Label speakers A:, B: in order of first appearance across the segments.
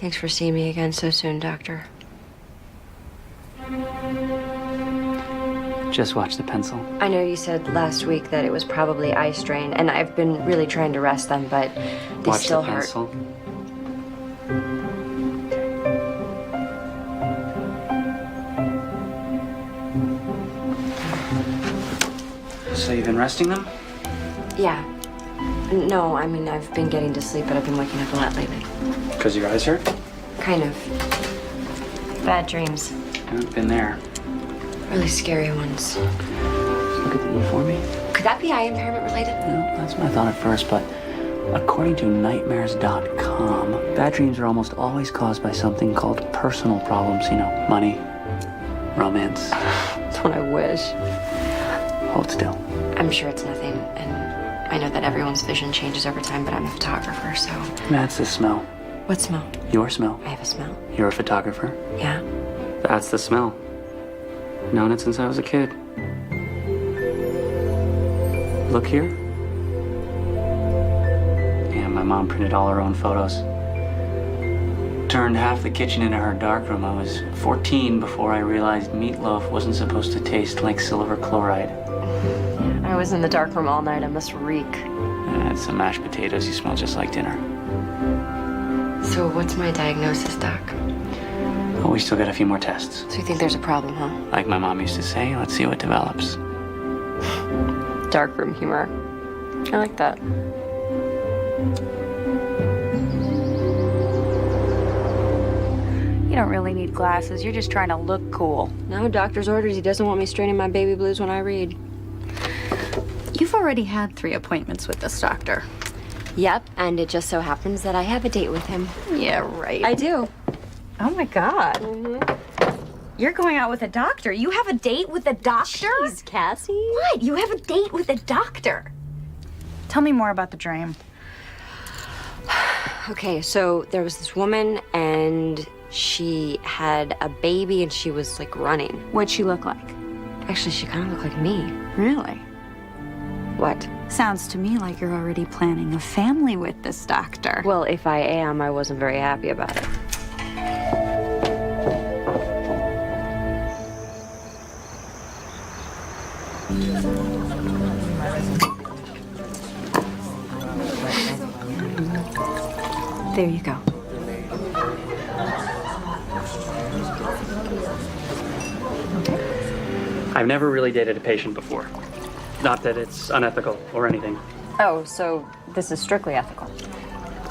A: Thanks for seeing me again so soon, Doctor.
B: Just watch the pencil.
A: I know you said last week that it was probably eye strain, and I've been really trying to rest them, but they
B: Watch
A: still
B: the
A: hurt.
B: pencil. So you've been resting them?
A: Yeah. No, I mean, I've been getting to sleep, but I've been waking up a lot lately.
B: Because your eyes hurt?
A: Kind of. Bad dreams.
B: I've been there.
A: Really scary ones.
B: Look at the E for me.
A: Could that be eye impairment related?
B: No, that's what I thought at first, but according to nightmares.com, bad dreams are almost always caused by something called personal problems. You know, money, romance.
A: That's what I wish.
B: Hold still.
A: I'm sure it's nothing, and I know that everyone's vision changes over time, but I'm a photographer, so...
B: That's the smell.
A: What smell?
B: Your smell.
A: I have a smell.
B: You're a photographer.
A: Yeah?
B: That's the smell. Known it since I was a kid. Look here. Yeah, my mom printed all her own photos. Turned half the kitchen into her darkroom. I was 14 before I realized meatloaf wasn't supposed to taste like silver chloride.
A: I was in the dark room all night. I must reek.
B: I had some mashed potatoes. You smell just like dinner.
A: So what's my diagnosis, Doc?
B: Oh, we still got a few more tests.
A: So you think there's a problem, huh?
B: Like my mom used to say, let's see what develops.
A: Dark room humor. I like that.
C: You don't really need glasses. You're just trying to look cool.
A: No, doctor's orders. He doesn't want me straining my baby blues when I read.
C: You've already had 3 appointments with this doctor.
A: Yep, and it just so happens that I have a date with him.
C: Yeah, right.
A: I do.
C: Oh my God.
A: Mm-hmm.
C: You're going out with a doctor. You have a date with a doctor?
A: Jeez, Cassie.
C: What? You have a date with a doctor? Tell me more about the dream.
A: Okay, so there was this woman, and she had a baby, and she was, like, running.
C: What'd she look like?
A: Actually, she kind of looked like me.
C: Really?
A: What?
C: Sounds to me like you're already planning a family with this doctor.
A: Well, if I am, I wasn't very happy about it. There you go.
B: I've never really dated a patient before. Not that it's unethical or anything.
A: Oh, so this is strictly ethical.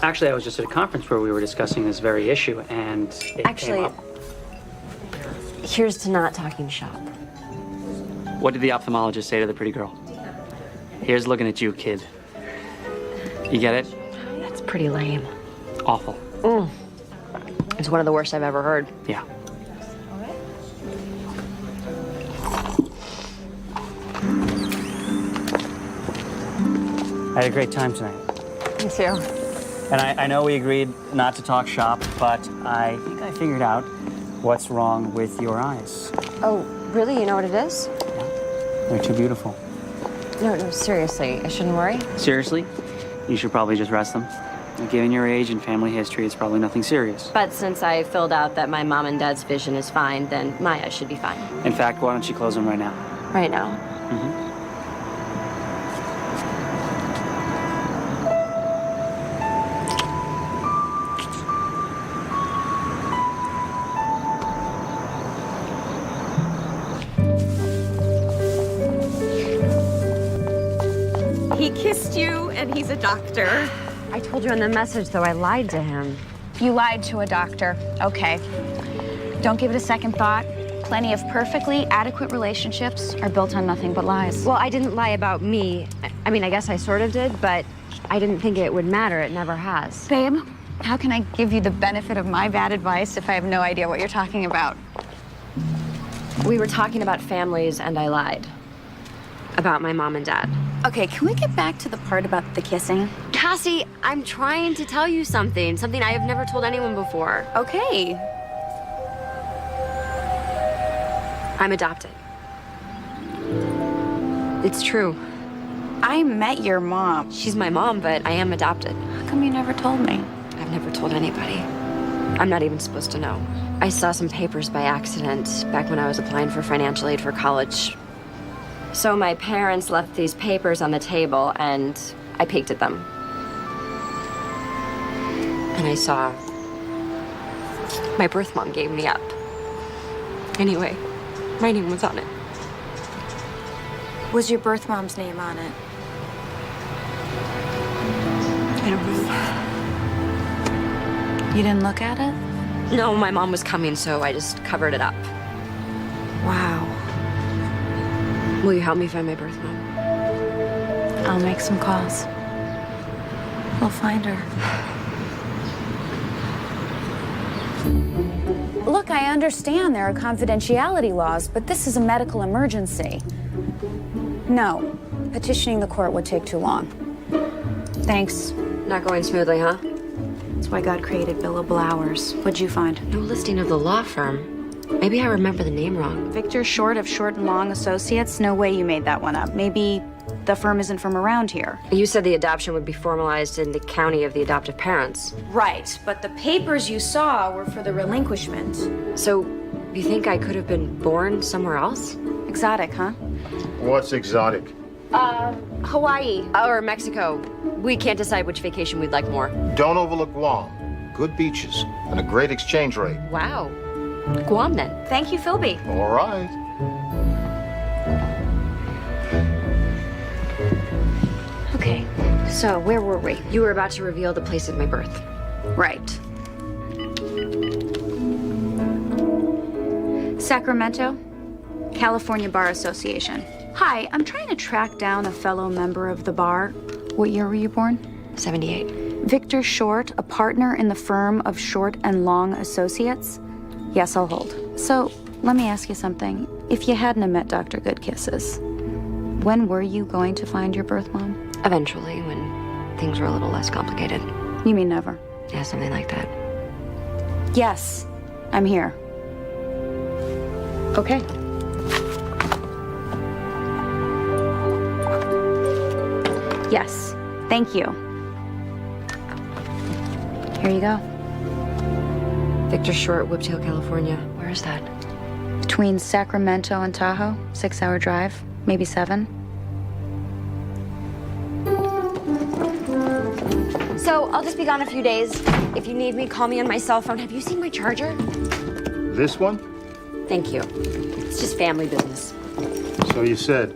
B: Actually, I was just at a conference where we were discussing this very issue, and it
A: Actually,
B: came up.
A: Here's to not talking shop.
B: What did the ophthalmologist say to the pretty girl? Here's looking at you, kid. You get it?
A: That's pretty lame.
B: Awful.
A: It's one of the worst I've ever heard.
B: Yeah. I had a great time tonight.
A: Me too.
B: And I know we agreed not to talk shop, but I think I figured out what's wrong with your eyes.
A: Oh, really? You know what it is?
B: Yeah. They're too beautiful.
A: No, seriously. I shouldn't worry?
B: Seriously? You should probably just rest them. Given your age and family history, it's probably nothing serious.
A: But since I filled out that my mom and dad's vision is fine, then my eyes should be fine.
B: In fact, why don't you close them right now?
A: Right now.
B: Mm-hmm.
C: He kissed you, and he's a doctor.
A: I told you in the message, though, I lied to him.
C: You lied to a doctor. Okay. Don't give it a second thought. Plenty of perfectly adequate relationships are built on nothing but lies.
A: Well, I didn't lie about me. I mean, I guess I sort of did, but I didn't think it would matter. It never has.
C: Babe, how can I give you the benefit of my bad advice if I have no idea what you're talking about?
A: We were talking about families, and I lied. About my mom and dad.
C: Okay, can we get back to the part about the kissing?
A: Cassie, I'm trying to tell you something. Something I have never told anyone before.
C: Okay.
A: I'm adopted. It's true.
C: I met your mom.
A: She's my mom, but I am adopted.
C: How come you never told me?
A: I've never told anybody. I'm not even supposed to know. I saw some papers by accident back when I was applying for financial aid for college. So my parents left these papers on the table, and I peeked at them. And I saw my birth mom gave me up. Anyway, my name was on it.
D: Was your birth mom's name on it?
A: I don't know.
C: You didn't look at it?
A: No, my mom was coming, so I just covered it up.
D: Wow.
A: Will you help me find my birth mom?
C: I'll make some calls.
D: We'll find her.
C: Look, I understand there are confidentiality laws, but this is a medical emergency. No, petitioning the court would take too long. Thanks.
A: Not going smoothly, huh?
C: That's why God created billable hours. What'd you find?
A: No listing of the law firm. Maybe I remember the name wrong.
C: Victor Short of Short and Long Associates? No way you made that one up. Maybe the firm isn't from around here.
A: You said the adoption would be formalized in the county of the adoptive parents.
C: Right, but the papers you saw were for the relinquishment.
A: So, you think I could have been born somewhere else?
C: Exotic, huh?
E: What's exotic?
A: Hawaii. Or Mexico. We can't decide which vacation we'd like more.
E: Don't overlook Guam. Good beaches and a great exchange rate.
A: Wow. Guam, then.
C: Thank you, Philby.
E: All right.
A: Okay, so where were we? You were about to reveal the place of my birth.
C: Right. Sacramento, California Bar Association. Hi, I'm trying to track down a fellow member of the bar. What year were you born?
A: 78.
C: Victor Short, a partner in the firm of Short and Long Associates? Yes, I'll hold. So, let me ask you something. If you hadn't have met Dr. Goodkisses, when were you going to find your birth mom?
A: Eventually, when things were a little less complicated.
C: You mean never?
A: Yeah, something like that.
C: Yes, I'm here. Okay. Yes, thank you. Here you go.
A: Victor Short, Whiptail, California. Where is that?
C: Between Sacramento and Tahoe, 6-hour drive, maybe 7.
A: So, I'll just be gone a few days. If you need me, call me on my cell phone. Have you seen my charger?
E: This one?
A: Thank you. It's just family business.
E: So you said.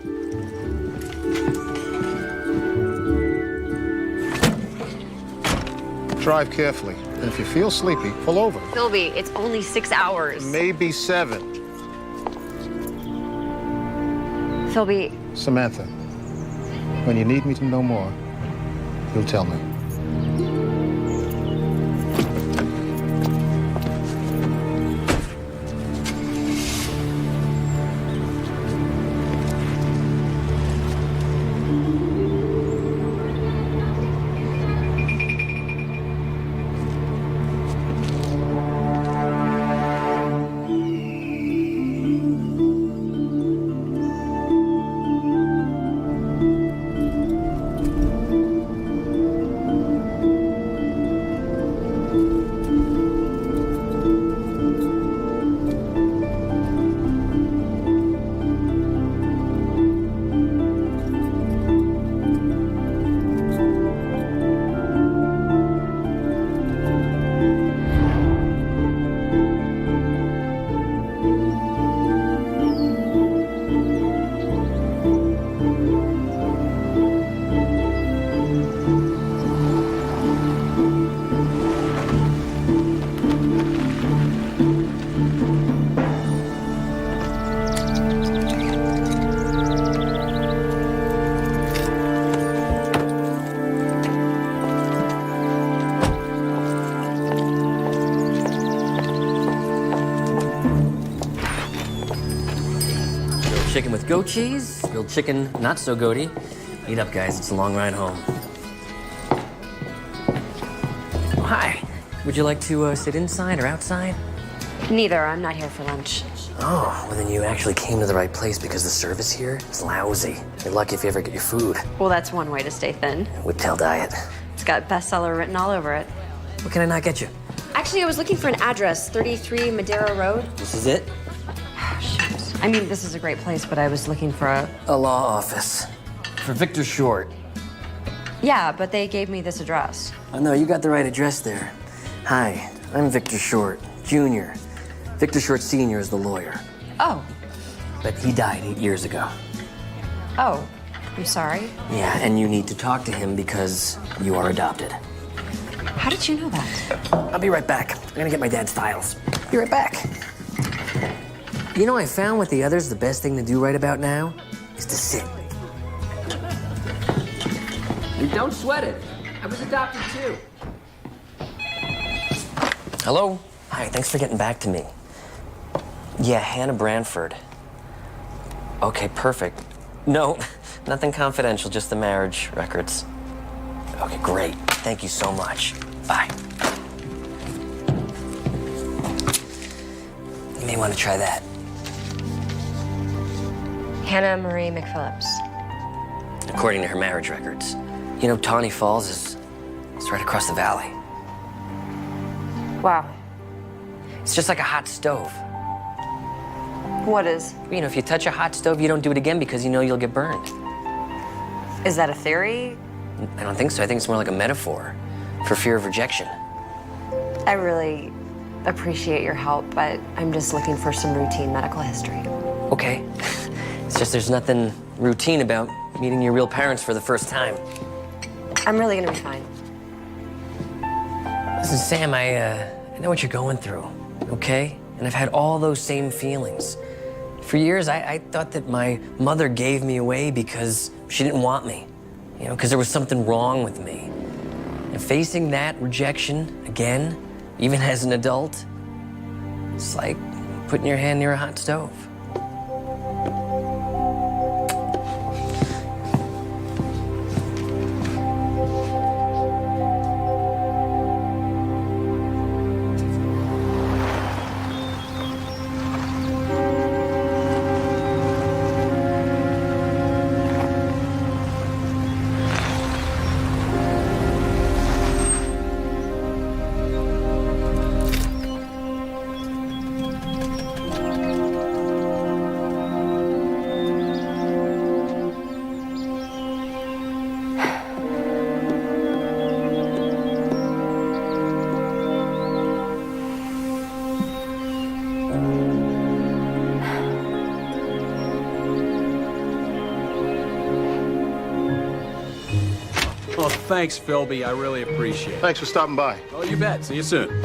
E: Drive carefully. And if you feel sleepy, pull over.
A: Philby, it's only 6 hours.
E: Maybe 7.
A: Philby,
E: Samantha, when you need me to know more, you'll tell me.
F: Chicken with goat cheese, grilled chicken not so goaty. Eat up, guys, it's a long ride home. Oh, hi. Would you like to sit inside or outside?
A: neither. I'm not here for lunch.
F: Oh, well then you actually came to the right place because the service here is lousy. You're lucky if you ever get your food.
A: Well, that's one way to stay thin.
F: Whiptail diet.
A: It's got bestseller written all over it.
F: What can I not get you?
A: Actually, I was looking for an address, 33 Madera Road.
F: This is it?
A: I mean, this is a great place, but I was looking for
F: A law office. For Victor Short.
A: Yeah, but they gave me this address.
F: Oh, no, you got the right address there. Hi, I'm Victor Short, Jr. Victor Short Sr. is the lawyer.
A: Oh.
F: But he died 8 years ago.
A: Oh, I'm sorry.
F: Yeah, and you need to talk to him because you are adopted.
A: How did you know that?
F: I'll be right back. I'm gonna get my dad's files. Be right back. You know, I found with the others, the best thing to do right about now is to sit. And don't sweat it. I was adopted too. Hello? Hi, thanks for getting back to me. Yeah, Hannah Branford. Okay, perfect. No, nothing confidential, just the marriage records. Okay, great. Thank you so much. Bye. You may want to try that.
A: Hannah Marie McPhillips.
F: According to her marriage records. You know, Tawny Falls is right across the valley.
A: Wow.
F: It's just like a hot stove.
A: What is?
F: You know, if you touch a hot stove, you don't do it again because you know you'll get burned.
A: Is that a theory?
F: I don't think so. I think it's more like a metaphor for fear of rejection.
A: I really appreciate your help, but I'm just looking for some routine medical history.
F: Okay. It's just there's nothing routine about meeting your real parents for the first time.
A: I'm really gonna be fine.
F: Listen, Sam, I know what you're going through, okay? And I've had all those same feelings. For years, I thought that my mother gave me away because she didn't want me, you know, because there was something wrong with me. And facing that rejection again, even as an adult, it's like putting your hand near a hot stove.
G: Well, thanks, Philby. I really appreciate it.
E: Thanks for stopping by.
G: Oh, you bet. See you soon.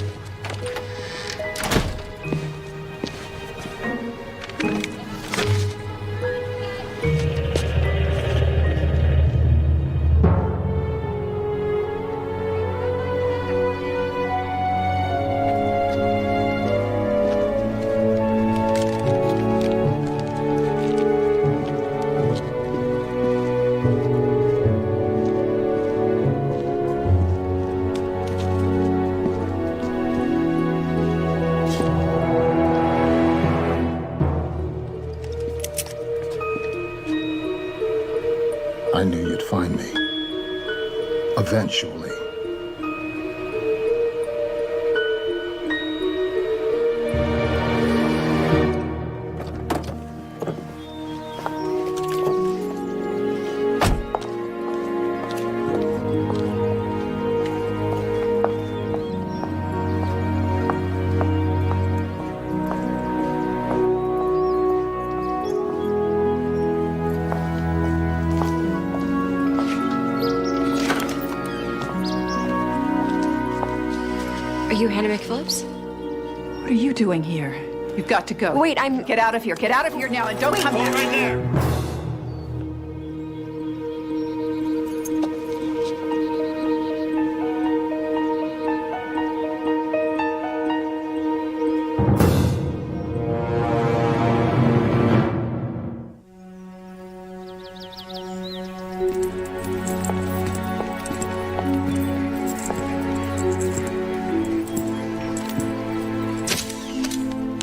E: I knew you'd find me. Eventually.
A: Are you Hannah McPhillips?
H: What are you doing here? You've got to go.
A: Wait, I'm...
H: Get out of here. Get out of here now and don't come here.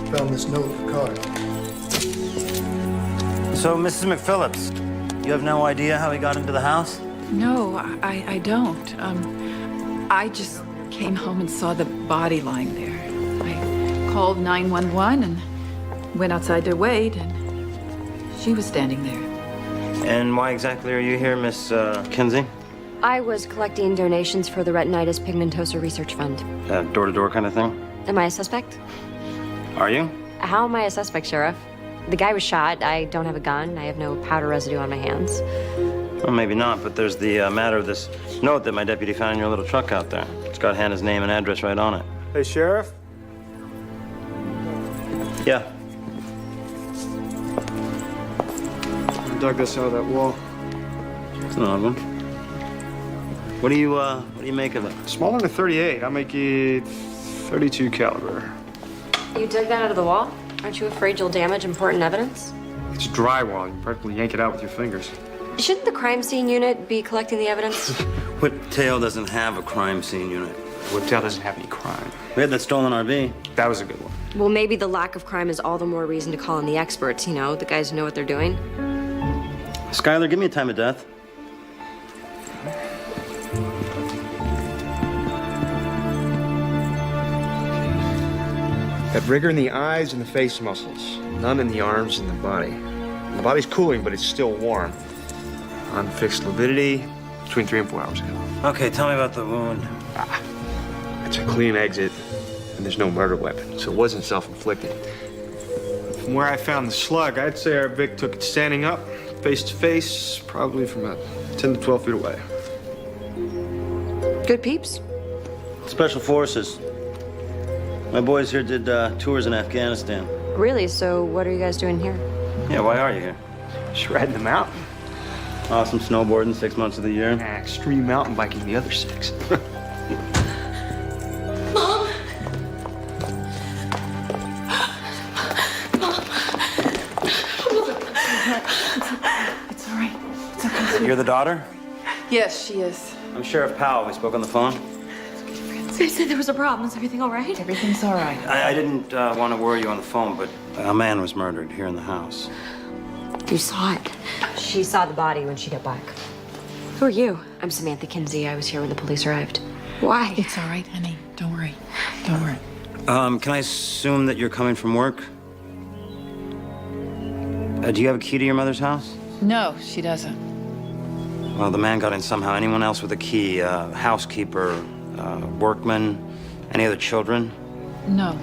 E: Found this note in the car.
I: So, Mrs. McPhillips, you have no idea how he got into the house?
H: No, I don't. I just came home and saw the body lying there. I called 911 and went outside to wait, and she was standing there.
I: And why exactly are you here, Miss Kinsey?
A: I was collecting donations for the Retinitis Pigmentosa Research Fund.
I: Door-to-door kind of thing?
A: Am I a suspect?
I: Are you?
A: How am I a suspect, Sheriff? The guy was shot. I don't have a gun. I have no powder residue on my hands.
I: Well, maybe not, but there's the matter of this note that my deputy found in your little truck out there. It's got Hannah's name and address right on it.
E: Hey, Sheriff?
I: Yeah.
E: I dug this out of that wall.
I: It's an odd one. What do you make of it?
E: Smaller than 38. I'll make it 32 caliber.
A: You dug that out of the wall? Aren't you afraid you'll damage important evidence?
E: It's drywall. You can practically yank it out with your fingers.
A: Shouldn't the crime scene unit be collecting the evidence?
I: Whiptail doesn't have a crime scene unit.
E: Whiptail doesn't have any crime.
I: We had that stolen RV.
E: That was a good one.
A: Well, maybe the lack of crime is all the more reason to call in the experts, you know, the guys who know what they're doing.
I: Skylar, give me a time of death.
J: Got rigor in the eyes and the face muscles. None in the arms and the body. The body's cooling, but it's still warm. Unfixed lividity between 3 and 4 hours ago.
I: Okay, tell me about the wound.
J: It's a clean exit, and there's no murder weapon, so it wasn't self-inflicted. From where I found the slug, I'd say our Vic took it standing up, face to face, probably from about 10 to 12 feet away.
A: Good peeps.
I: Special Forces. My boys here did tours in Afghanistan.
A: Really? So what are you guys doing here?
I: Yeah, why are you here?
J: Shredding the mountain.
I: Awesome snowboarding 6 months of the year.
J: Extreme mountain biking the other 6.
D: Mom!
H: It's all right. It's okay.
I: You're the daughter?
H: Yes, she is.
I: I'm Sheriff Powell. We spoke on the phone.
D: They said there was a problem. Is everything all right?
H: Everything's all right.
I: I didn't want to worry you on the phone, but a man was murdered here in the house.
A: You saw it. She saw the body when she got back. Who are you? I'm Samantha Kinsey. I was here when the police arrived. Why?
H: It's all right, honey. Don't worry. Don't worry.
I: Can I assume that you're coming from work? Do you have a key to your mother's house?
H: No, she doesn't.
I: Well, the man got in somehow. Anyone else with a key? Housekeeper, workman, any other children?
H: No.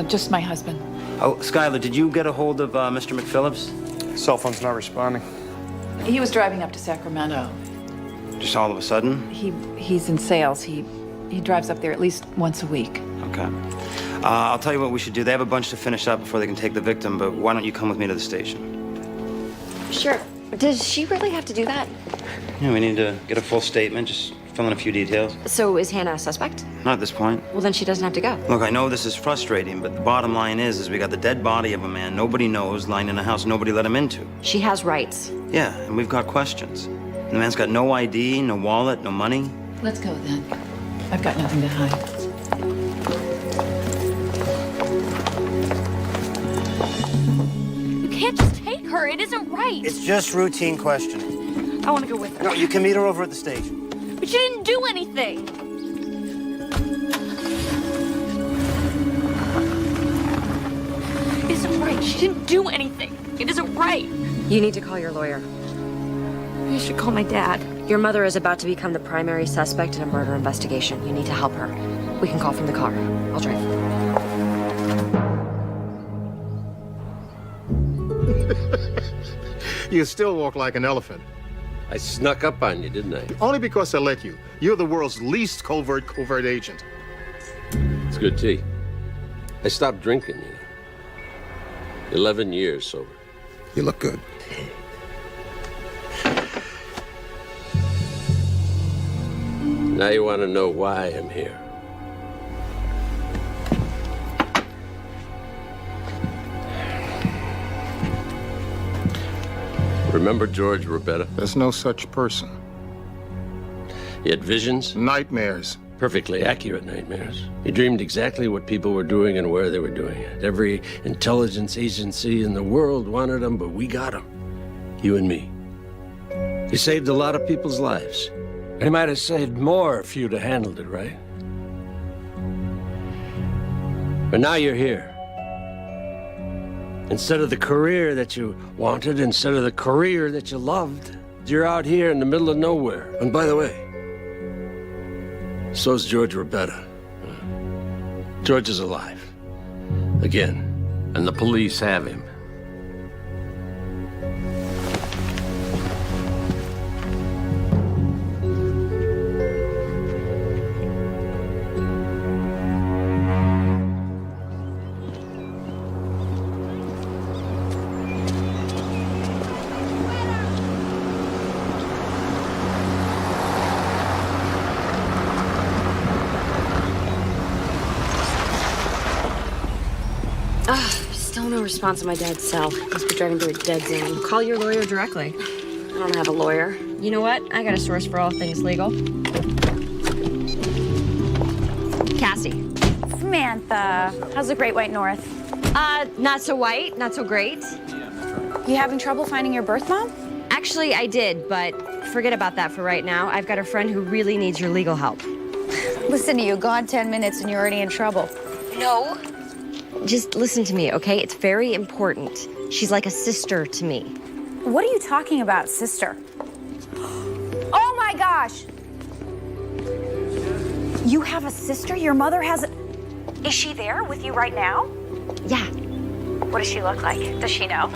H: Just my husband.
I: Oh, Skylar, did you get a hold of Mr. McPhillips?
J: Cell phone's not responding.
H: He was driving up to Sacramento.
I: Just all of a sudden?
H: He's in sales. He drives up there at least once a week.
I: Okay. I'll tell you what we should do. They have a bunch to finish up before they can take the victim, but why don't you come with me to the station?
A: Sure. Does she really have to do that?
I: Yeah, we need to get a full statement, just fill in a few details.
A: So is Hannah a suspect?
I: Not at this point.
A: Well, then she doesn't have to go.
I: Look, I know this is frustrating, but the bottom line is we got the dead body of a man nobody knows lying in a house nobody let him into.
A: She has rights.
I: Yeah, and we've got questions. And the man's got no ID, no wallet, no money.
H: Let's go then. I've got nothing to hide.
D: You can't just take her. It isn't right.
I: It's just routine questioning.
D: I want to go with her.
I: No, you can meet her over at the station.
D: But she didn't do anything. It isn't right. She didn't do anything. It isn't right.
A: You need to call your lawyer.
D: You should call my dad.
A: Your mother is about to become the primary suspect in a murder investigation. You need to help her. We can call from the car. I'll drive.
E: You still walk like an elephant.
K: I snuck up on you, didn't I?
E: Only because I let you. You're the world's least covert agent.
K: It's good tea. I stopped drinking, you know. 11 years sober.
E: You look good.
K: Now you want to know why I'm here. Remember George Robetta?
E: There's no such person.
K: He had visions?
E: Nightmares.
K: Perfectly accurate nightmares. He dreamed exactly what people were doing and where they were doing it. Every intelligence agency in the world wanted him, but we got him. You and me. He saved a lot of people's lives. And he might have saved more if you'd have handled it right. But now you're here. Instead of the career that you wanted, instead of the career that you loved, you're out here in the middle of nowhere. And by the way, so's George Rabetta. George is alive. Again. And the police have him.
A: Still no response on my dad's cell. Must be driving through a dead zone. Call your lawyer directly. I don't have a lawyer. You know what? I got a source for all things legal. Cassie.
C: Samantha, how's the Great White North?
A: Not so white, not so great.
C: You having trouble finding your birth mom?
A: Actually, I did, but forget about that for right now. I've got a friend who really needs your legal help.
C: Listen to you, gone 10 minutes and you're already in trouble.
A: No. Just listen to me, okay? It's very important. She's like a sister to me.
C: What are you talking about, sister? Oh my gosh! You have a sister? Your mother has a... Is she there with you right now?
A: Yeah.
C: What does she look like? Does she know?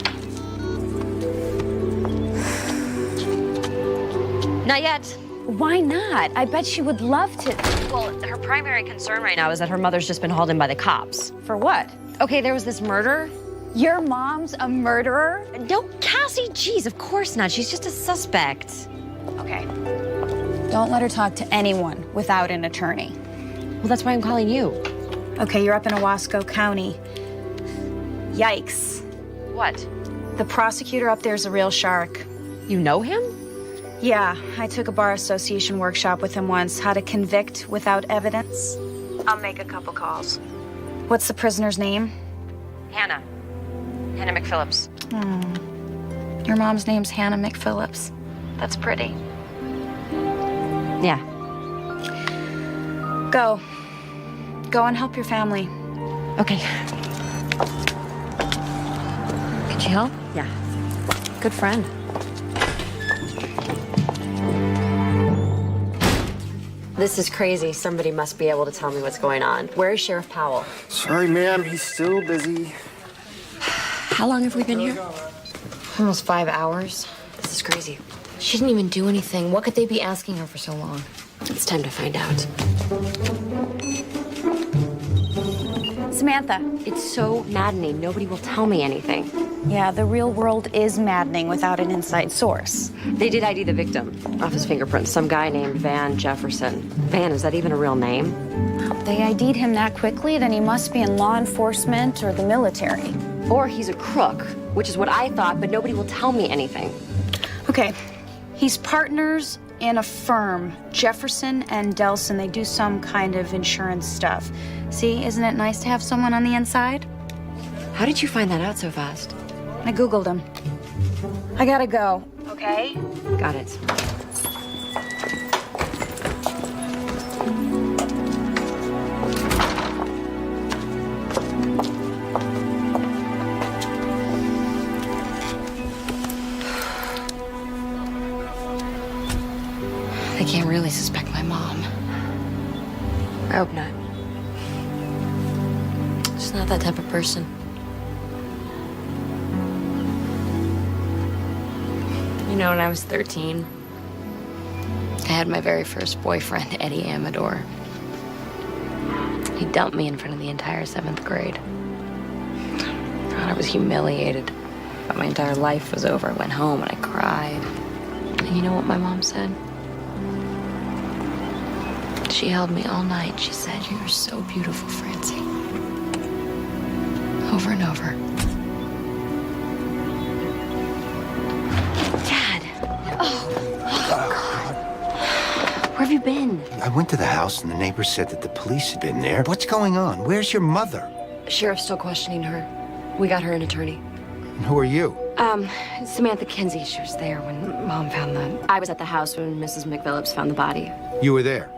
A: Not yet.
C: Why not? I bet she would love to.
A: Well, her primary concern right now is that her mother's just been hauled in by the cops.
C: For what?
A: Okay, there was this murder.
C: Your mom's a murderer?
A: No, Cassie, geez, of course not. She's just a suspect.
C: Okay. Don't let her talk to anyone without an attorney.
A: Well, that's why I'm calling you.
C: Okay, you're up in Owasco County. Yikes.
A: What?
C: The prosecutor up there's a real shark.
A: You know him?
C: Yeah, I took a bar association workshop with him once, how to convict without evidence. I'll make a couple calls. What's the prisoner's name?
A: Hannah. Hannah McPhillips.
C: Your mom's name's Hannah McPhillips. That's pretty.
A: Yeah.
C: Go. Go and help your family.
A: Okay. Could you help?
C: Yeah.
A: Good friend. This is crazy. Somebody must be able to tell me what's going on. Where is Sheriff Powell?
J: Sorry, ma'am. He's still busy.
A: How long have we been here? Almost 5 hours. This is crazy.
D: She didn't even do anything. What could they be asking her for so long?
A: It's time to find out.
C: Samantha.
A: It's so maddening. Nobody will tell me anything.
C: Yeah, the real world is maddening without an inside source.
A: They did ID the victim off his fingerprints. Some guy named Van Jefferson. Van, is that even a real name?
C: They ID'd him that quickly, then he must be in law enforcement or the military.
A: Or he's a crook, which is what I thought, but nobody will tell me anything.
C: Okay, he's partners in a firm, Jefferson and Delson. They do some kind of insurance stuff. See, isn't it nice to have someone on the inside?
A: How did you find that out so fast?
C: I Googled him. I gotta go, okay?
A: Got it.
D: They can't really suspect my mom.
A: I hope not.
D: She's not that type of person. You know, when I was 13, I had my very first boyfriend, Eddie Amador. He dumped me in front of the entire 7th grade. God, I was humiliated. But my entire life was over. I went home and I cried. And you know what my mom said? She held me all night. She said, "You're so beautiful, Francie." Over and over.
A: Dad! Oh, God. Where have you been?
L: I went to the house and the neighbors said that the police had been there. What's going on? Where's your mother?
A: Sheriff's still questioning her. We got her an attorney.
L: And who are you?
A: Samantha Kinsey. She was there when Mom found the... I was at the house when Mrs. McPhillips found the body.
L: You were there.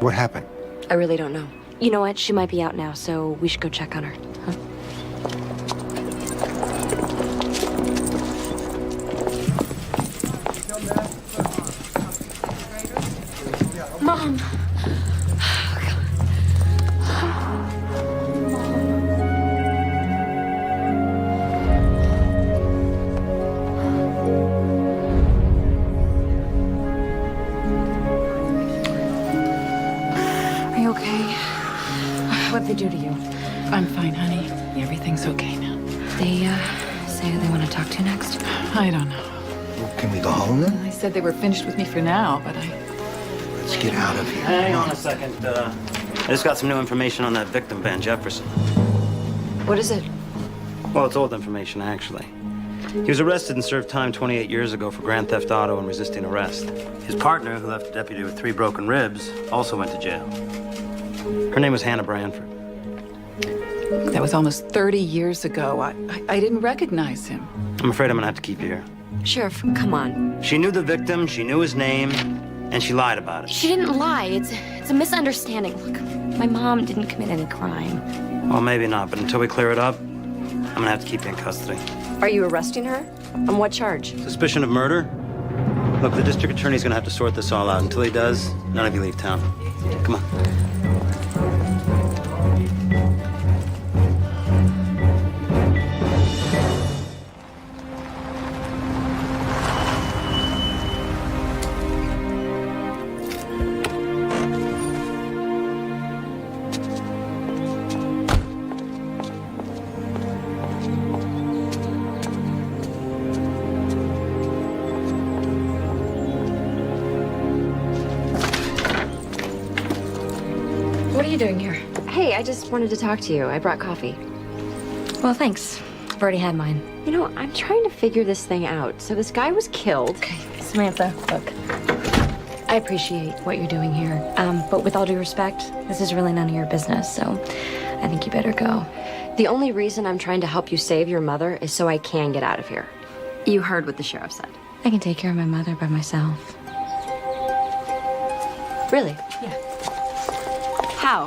L: What happened?
A: I really don't know.
D: You know what? She might be out now, so we should go check on her. Huh? Mom!
H: Are you okay?
D: What'd they do to you?
H: I'm fine, honey. Everything's okay now.
D: They, say who they want to talk to next?
H: I don't know.
L: Well, can we go home then?
H: I said they were finished with me for now, but
L: Let's get out of here.
I: Hang on a second. I just got some new information on that victim, Van Jefferson.
D: What is it?
I: Well, it's old information, actually. He was arrested and served time 28 years ago for grand theft auto and resisting arrest. His partner, who left the deputy with 3 broken ribs, also went to jail. Her name was Hannah Branford.
H: that was almost 30 years ago. I didn't recognize him.
I: I'm afraid I'm gonna have to keep you here.
D: Sheriff, come on.
I: She knew the victim, she knew his name, and she lied about it.
D: She didn't lie. It's a misunderstanding. Look, my mom didn't commit any crime.
I: Well, maybe not, but until we clear it up, I'm gonna have to keep you in custody.
A: Are you arresting her? On what charge?
I: Suspicion of murder? Look, the district attorney's gonna have to sort this all out. Until he does, none of you leave town. Come on.
D: What are you doing here?
A: Hey, I just wanted to talk to you. I brought coffee.
D: Well, thanks. I've already had mine.
A: You know, I'm trying to figure this thing out. So this guy was killed.
D: Okay, Samantha, look. I appreciate what you're doing here. But with all due respect, this is really none of your business, so I think you better go.
A: The only reason I'm trying to help you save your mother is so I can get out of here. You heard what the sheriff said.
D: I can take care of my mother by myself.
A: Really?
D: Yeah.
A: How?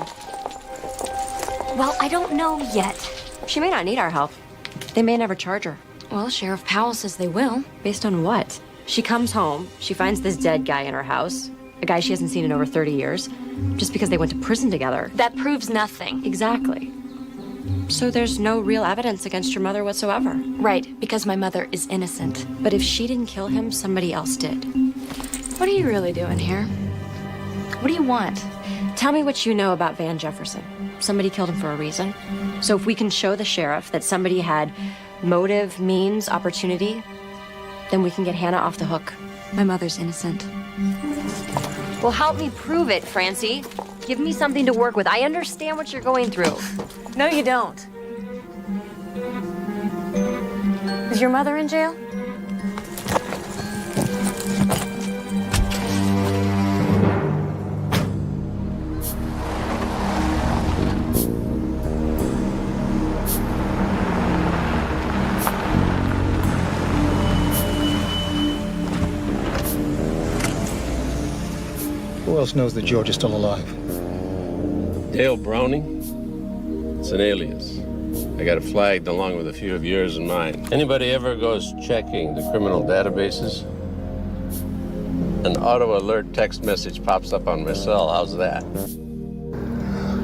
D: Well, I don't know yet.
A: She may not need our help. They may never charge her.
D: Well, Sheriff Powell says they will.
A: Based on what? She comes home, she finds this dead guy in her house, a guy she hasn't seen in over 30 years, just because they went to prison together.
D: That proves nothing.
A: Exactly. So there's no real evidence against your mother whatsoever.
D: Right, because my mother is innocent.
A: But if she didn't kill him, somebody else did.
D: What are you really doing here? What do you want?
A: Tell me what you know about Van Jefferson. Somebody killed him for a reason. So if we can show the sheriff that somebody had motive, means, opportunity, then we can get Hannah off the hook.
D: My mother's innocent.
A: Well, help me prove it, Francie. Give me something to work with. I understand what you're going through.
D: No, you don't. Is your mother in jail?
E: Who else knows that George is still alive?
K: Dale Browning? It's an alias. I got it flagged along with a few of yours and mine. Anybody ever goes checking the criminal databases? An auto alert text message pops up on my cell. How's that?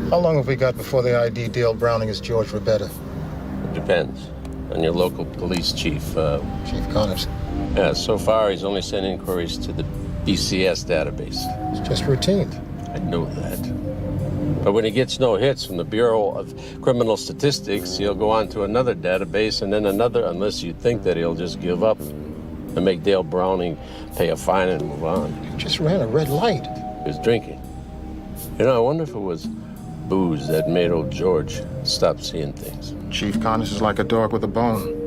E: How long have we got before they ID Dale Browning as George Rabetta?
K: It depends on your local police chief.
E: Chief Connors.
K: Yeah, so far he's only sent inquiries to the BCS database.
E: It's just routine.
K: I know that. But when he gets no hits from the Bureau of Criminal Statistics, he'll go on to another database and then another, unless you think that he'll just give up and make Dale Browning pay a fine and move on.
E: You just ran a red light.
K: He was drinking. You know, I wonder if it was booze that made old George stop seeing things.
E: Chief Connors is like a dog with a bone.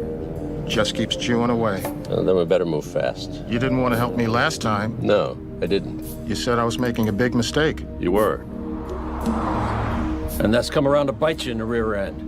E: Just keeps chewing away.
K: Well, then we better move fast.
E: You didn't want to help me last time.
K: No, I didn't.
E: You said I was making a big mistake.
K: You were.
G: And that's come around to bite you in the rear end.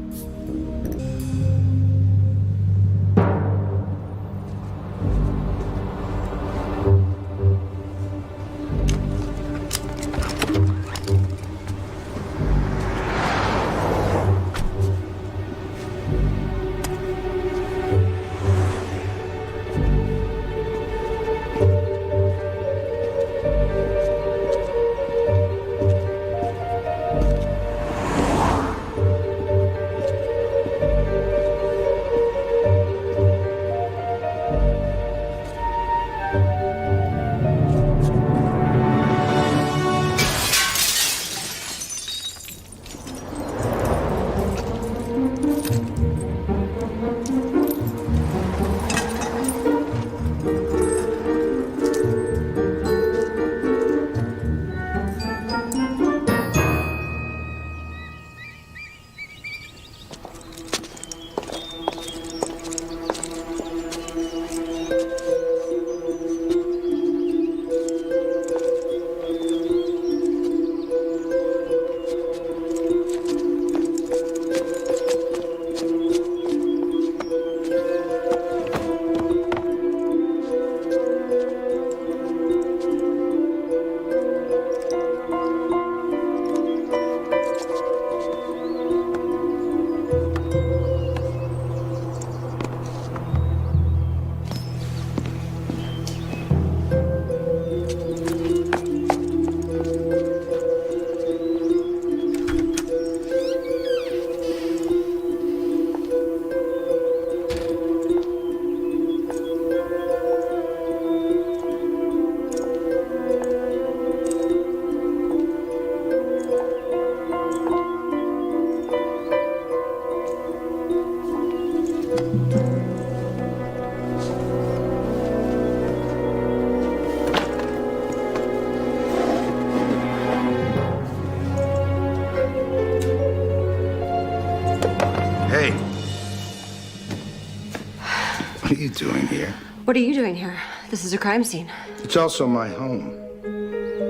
L: What are you doing here?
A: What are you doing here? This is a crime scene.
L: It's also my home.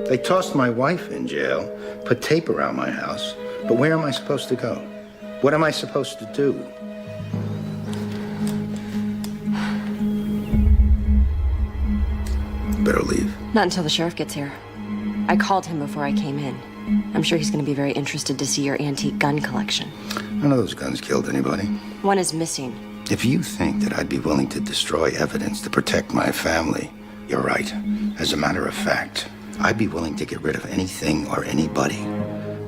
L: They tossed my wife in jail, put tape around my house. But where am I supposed to go? What am I supposed to do? Better leave.
A: Not until the sheriff gets here. I called him before I came in. I'm sure he's going to be very interested to see your antique gun collection.
L: None of those guns killed anybody.
A: One is missing.
L: If you think that I'd be willing to destroy evidence to protect my family, you're right. As a matter of fact, I'd be willing to get rid of anything or anybody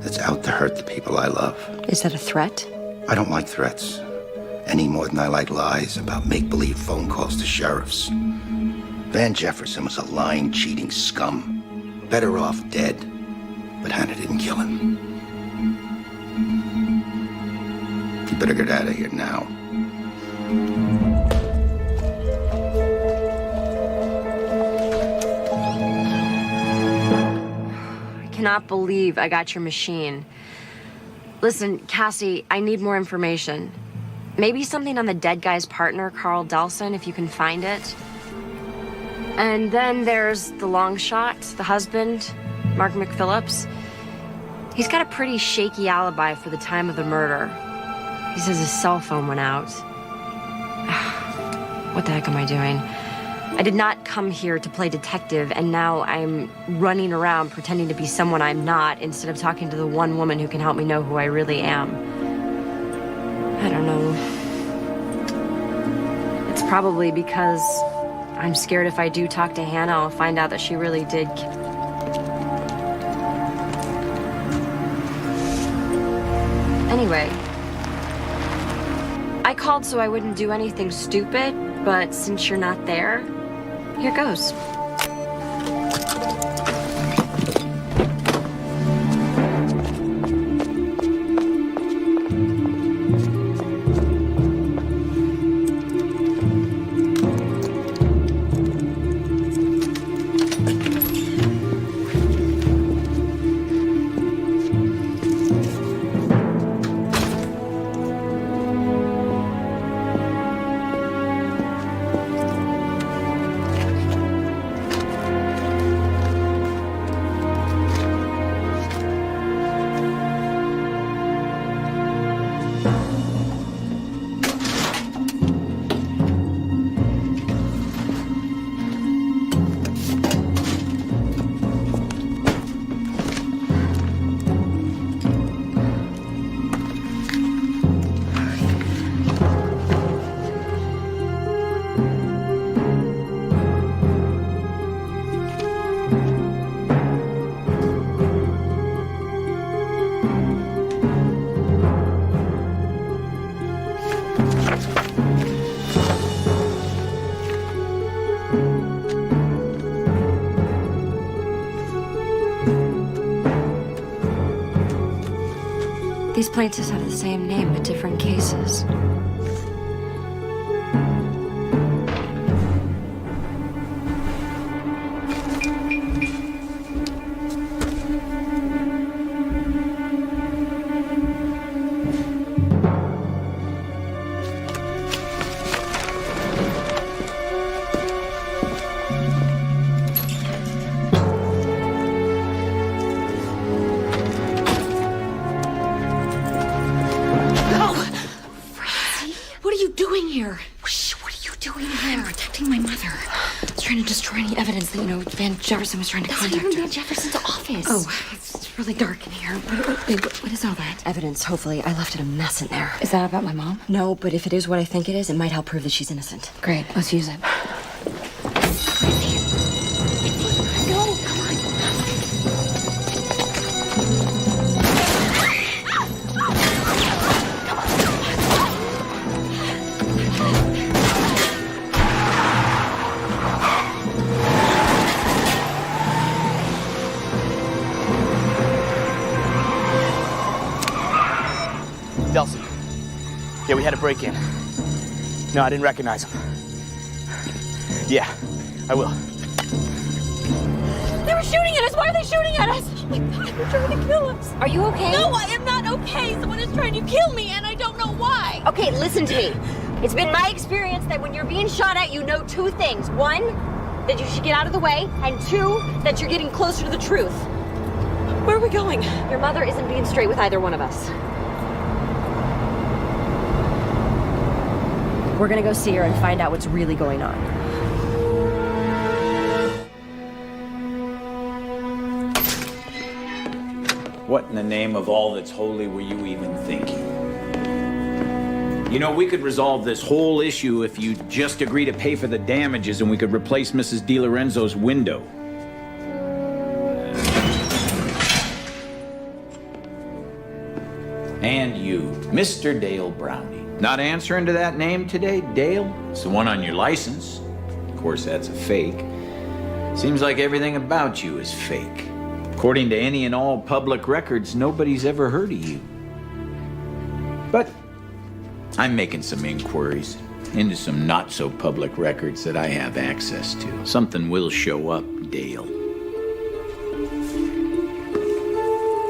L: that's out to hurt the people I love.
A: Is that a threat?
L: I don't like threats, any more than I like lies about make-believe phone calls to sheriffs. Van Jefferson was a lying, cheating scum. Better off dead, but Hannah didn't kill him. You better get out of here now.
A: I cannot believe I got your machine. Listen, Cassie, I need more information. Maybe something on the dead guy's partner, Carl Delson, if you can find it. And then there's the long shot, the husband, Mark McPhillips. He's got a pretty shaky alibi for the time of the murder. He says his cell phone went out. What the heck am I doing? I did not come here to play detective, and now I'm running around pretending to be someone I'm not instead of talking to the one woman who can help me know who I really am. I don't know. It's probably because I'm scared if I do talk to Hannah, I'll find out that she really did. Anyway, I called so I wouldn't do anything stupid, but since you're not there, here goes. These plaintiffs have the same name, but different cases. Van Jefferson was trying to contact her. That's not even Van Jefferson's office. Oh, it's really dark in here. What is all that? Evidence, hopefully. I left it a mess in there.
D: Is that about my mom?
A: No, but if it is what I think it is, it might help prove that she's innocent.
D: Great, let's use it.
A: No, come on.
M: Delson. Yeah, we had a break-in. No, I didn't recognize him. Yeah, I will.
N: They were shooting at us! Why are they shooting at us? Oh my God, they're trying to kill us.
A: Are you okay?
N: No, I am not okay. Someone is trying to kill me, and I don't know why.
A: Okay, listen to me. It's been my experience that when you're being shot at, you know two things. One, that you should get out of the way, and two, that you're getting closer to the truth.
N: Where are we going?
A: Your mother isn't being straight with either one of us. We're gonna go see her and find out what's really going on.
O: What in the name of all that's holy were you even thinking? You know, we could resolve this whole issue if you just agree to pay for the damages and we could replace Mrs. DiLorenzo's window. And you, Mr. Dale Brownie. Not answering to that name today, Dale? It's the one on your license. Of course, that's a fake. Seems like everything about you is fake. According to any and all public records, nobody's ever heard of you. But I'm making some inquiries into some not-so-public records that I have access to. Something will show up, Dale.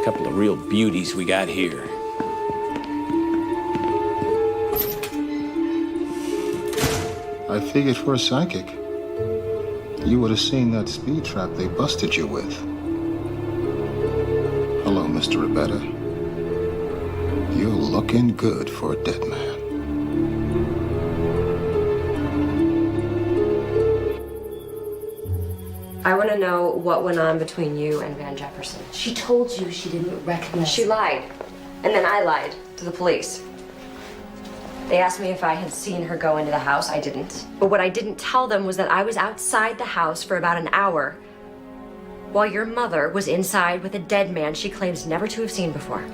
O: A couple of real beauties we got here.
E: I figured for a psychic, you would have seen that speed trap they busted you with. Hello, Mr. Rebetta. You're looking good for a dead man.
A: I want to know what went on between you and Van Jefferson.
D: She told you she didn't recognize.
A: She lied. And then I lied to the police. They asked me if I had seen her go into the house. I didn't. But what I didn't tell them was that I was outside the house for about an hour while your mother was inside with a dead man she claims never to have seen before.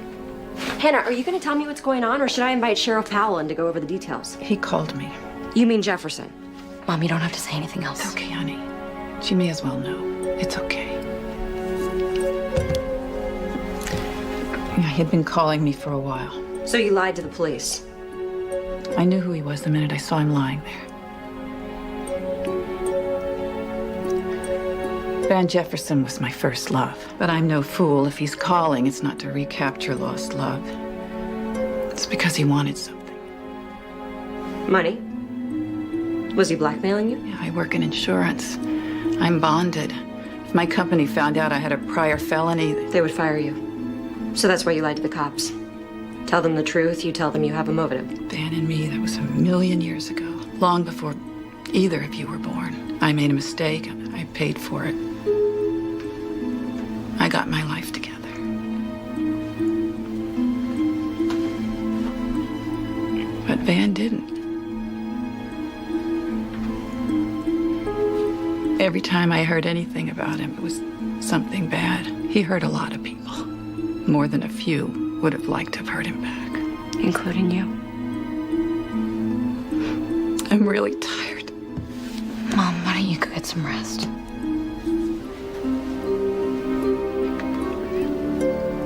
A: Hannah, are you going to tell me what's going on, or should I invite Sheriff Powell in to go over the details?
H: He called me.
A: You mean Jefferson?
D: Mom, you don't have to say anything else.
H: It's okay, honey. She may as well know. It's okay. He had been calling me for a while.
A: So you lied to the police?
H: I knew who he was the minute I saw him lying there. Van Jefferson was my first love. But I'm no fool. If he's calling, it's not to recapture lost love. It's because he wanted something.
A: Money? Was he blackmailing you?
H: Yeah, I work in insurance. I'm bonded. If my company found out I had a prior felony,
A: they would fire you. So that's why you lied to the cops. Tell them the truth, you tell them you have a motive.
H: Van and me, that was 1,000,000 years ago. Long before either of you were born. I made a mistake. I paid for it. I got my life together. But Van didn't. Every time I heard anything about him, it was something bad. He hurt a lot of people. More than a few would have liked to have hurt him back.
A: Including you?
H: I'm really tired.
D: Mom, why don't you go get some rest?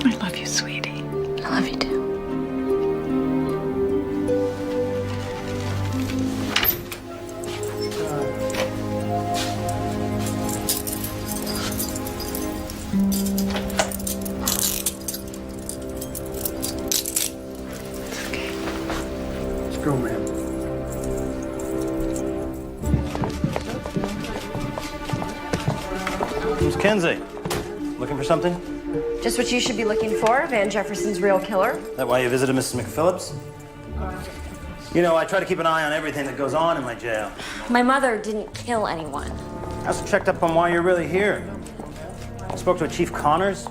H: I love you, sweetie.
D: I love you too.
I: Go, ma'am. Miss Kinsey, looking for something?
A: Just what you should be looking for, Van Jefferson's real killer.
I: That why you visited Mrs. McPhillips? You know, I try to keep an eye on everything that goes on in my jail.
A: My mother didn't kill anyone.
I: I also checked up on why you're really here. I spoke to a Chief Connors.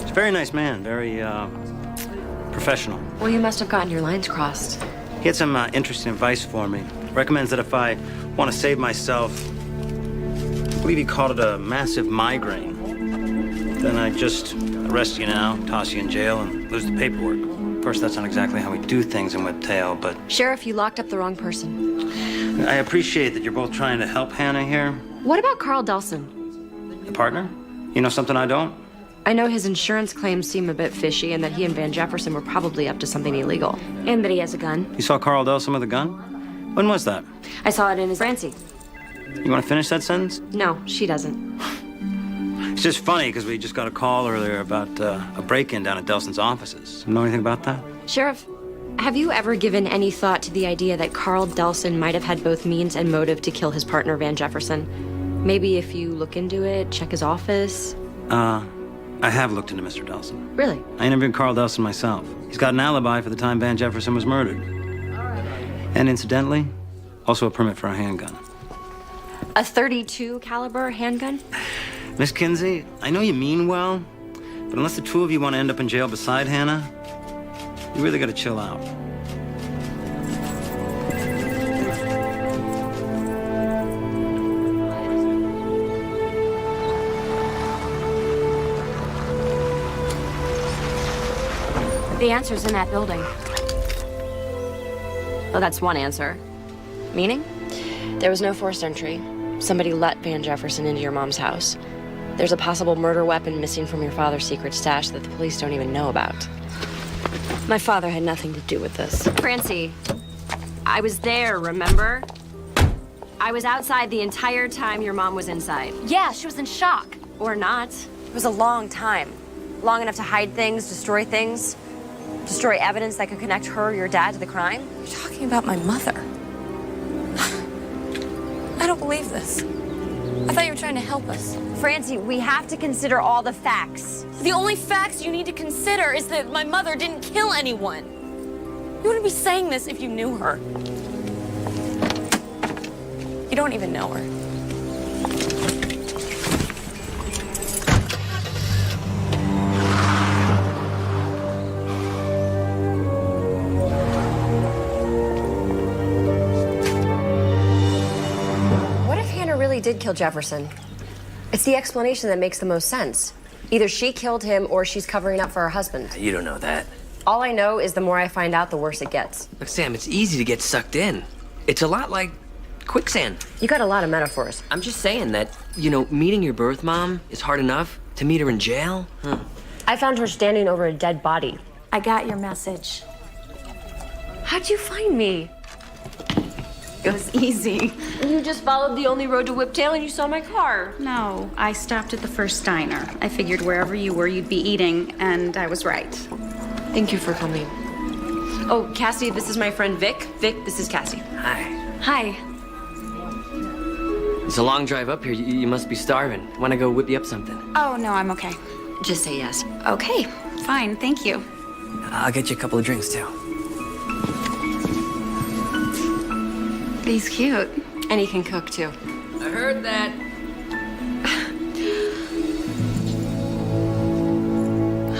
I: He's a very nice man, very, professional.
A: Well, you must have gotten your lines crossed.
I: He had some interesting advice for me. Recommends that if I want to save myself, I believe he called it a massive migraine, then I just arrest you now, toss you in jail, and lose the paperwork. Of course, that's not exactly how we do things in Whiptail, but...
A: Sheriff, you locked up the wrong person.
I: I appreciate that you're both trying to help Hannah here.
A: What about Carl Delson?
I: The partner? You know something I don't?
A: I know his insurance claims seem a bit fishy and that he and Van Jefferson were probably up to something illegal. And that he has a gun.
I: You saw Carl Delson with a gun? When was that?
A: I saw it in his Francie.
I: You want to finish that sentence?
A: No, she doesn't.
I: It's just funny because we just got a call earlier about a break-in down at Delson's offices. You know anything about that?
A: Sheriff, have you ever given any thought to the idea that Carl Delson might have had both means and motive to kill his partner, Van Jefferson? Maybe if you look into it, check his office?
I: I have looked into Mr. Delson.
A: Really?
I: I interviewed Carl Delson myself. He's got an alibi for the time Van Jefferson was murdered. And incidentally, also a permit for a handgun.
A: A .32 caliber handgun?
I: Miss Kinsey, I know you mean well, but unless the two of you want to end up in jail beside Hannah, you really gotta chill out.
A: The answer's in that building. Oh, that's one answer. Meaning? There was no forced entry. Somebody let Van Jefferson into your mom's house. There's a possible murder weapon missing from your father's secret stash that the police don't even know about. My father had nothing to do with this. Francie, I was there, remember? I was outside the entire time your mom was inside.
N: Yeah, she was in shock.
A: Or not. It was a long time. Long enough to hide things, destroy things. Destroy evidence that could connect her or your dad to the crime?
N: You're talking about my mother. I don't believe this. I thought you were trying to help us.
A: Francie, we have to consider all the facts.
N: The only facts you need to consider is that my mother didn't kill anyone. You wouldn't be saying this if you knew her. You don't even know her.
A: Did kill Jefferson. It's the explanation that makes the most sense. Either she killed him or she's covering up for her husband.
F: You don't know that.
A: All I know is the more I find out, the worse it gets.
F: Look, Sam, it's easy to get sucked in. It's a lot like quicksand.
A: You got a lot of metaphors.
F: I'm just saying that, meeting your birth mom is hard enough. To meet her in jail?
A: I found her standing over a dead body.
C: I got your message.
A: How'd you find me?
C: It was easy.
A: You just followed the only road to Whiptail and you saw my car.
C: No, I stopped at the first diner. I figured wherever you were, you'd be eating, and I was right.
A: Thank you for coming. Oh, Cassie, this is my friend Vic. Vic, this is Cassie.
F: Hi.
C: Hi.
F: It's a long drive up here. You must be starving. Want to go whip you up something?
C: Oh, no, I'm okay.
A: Just say yes.
C: Okay, fine, thank you.
F: I'll get you a couple of drinks, too.
C: He's cute.
A: And he can cook, too.
F: I heard that.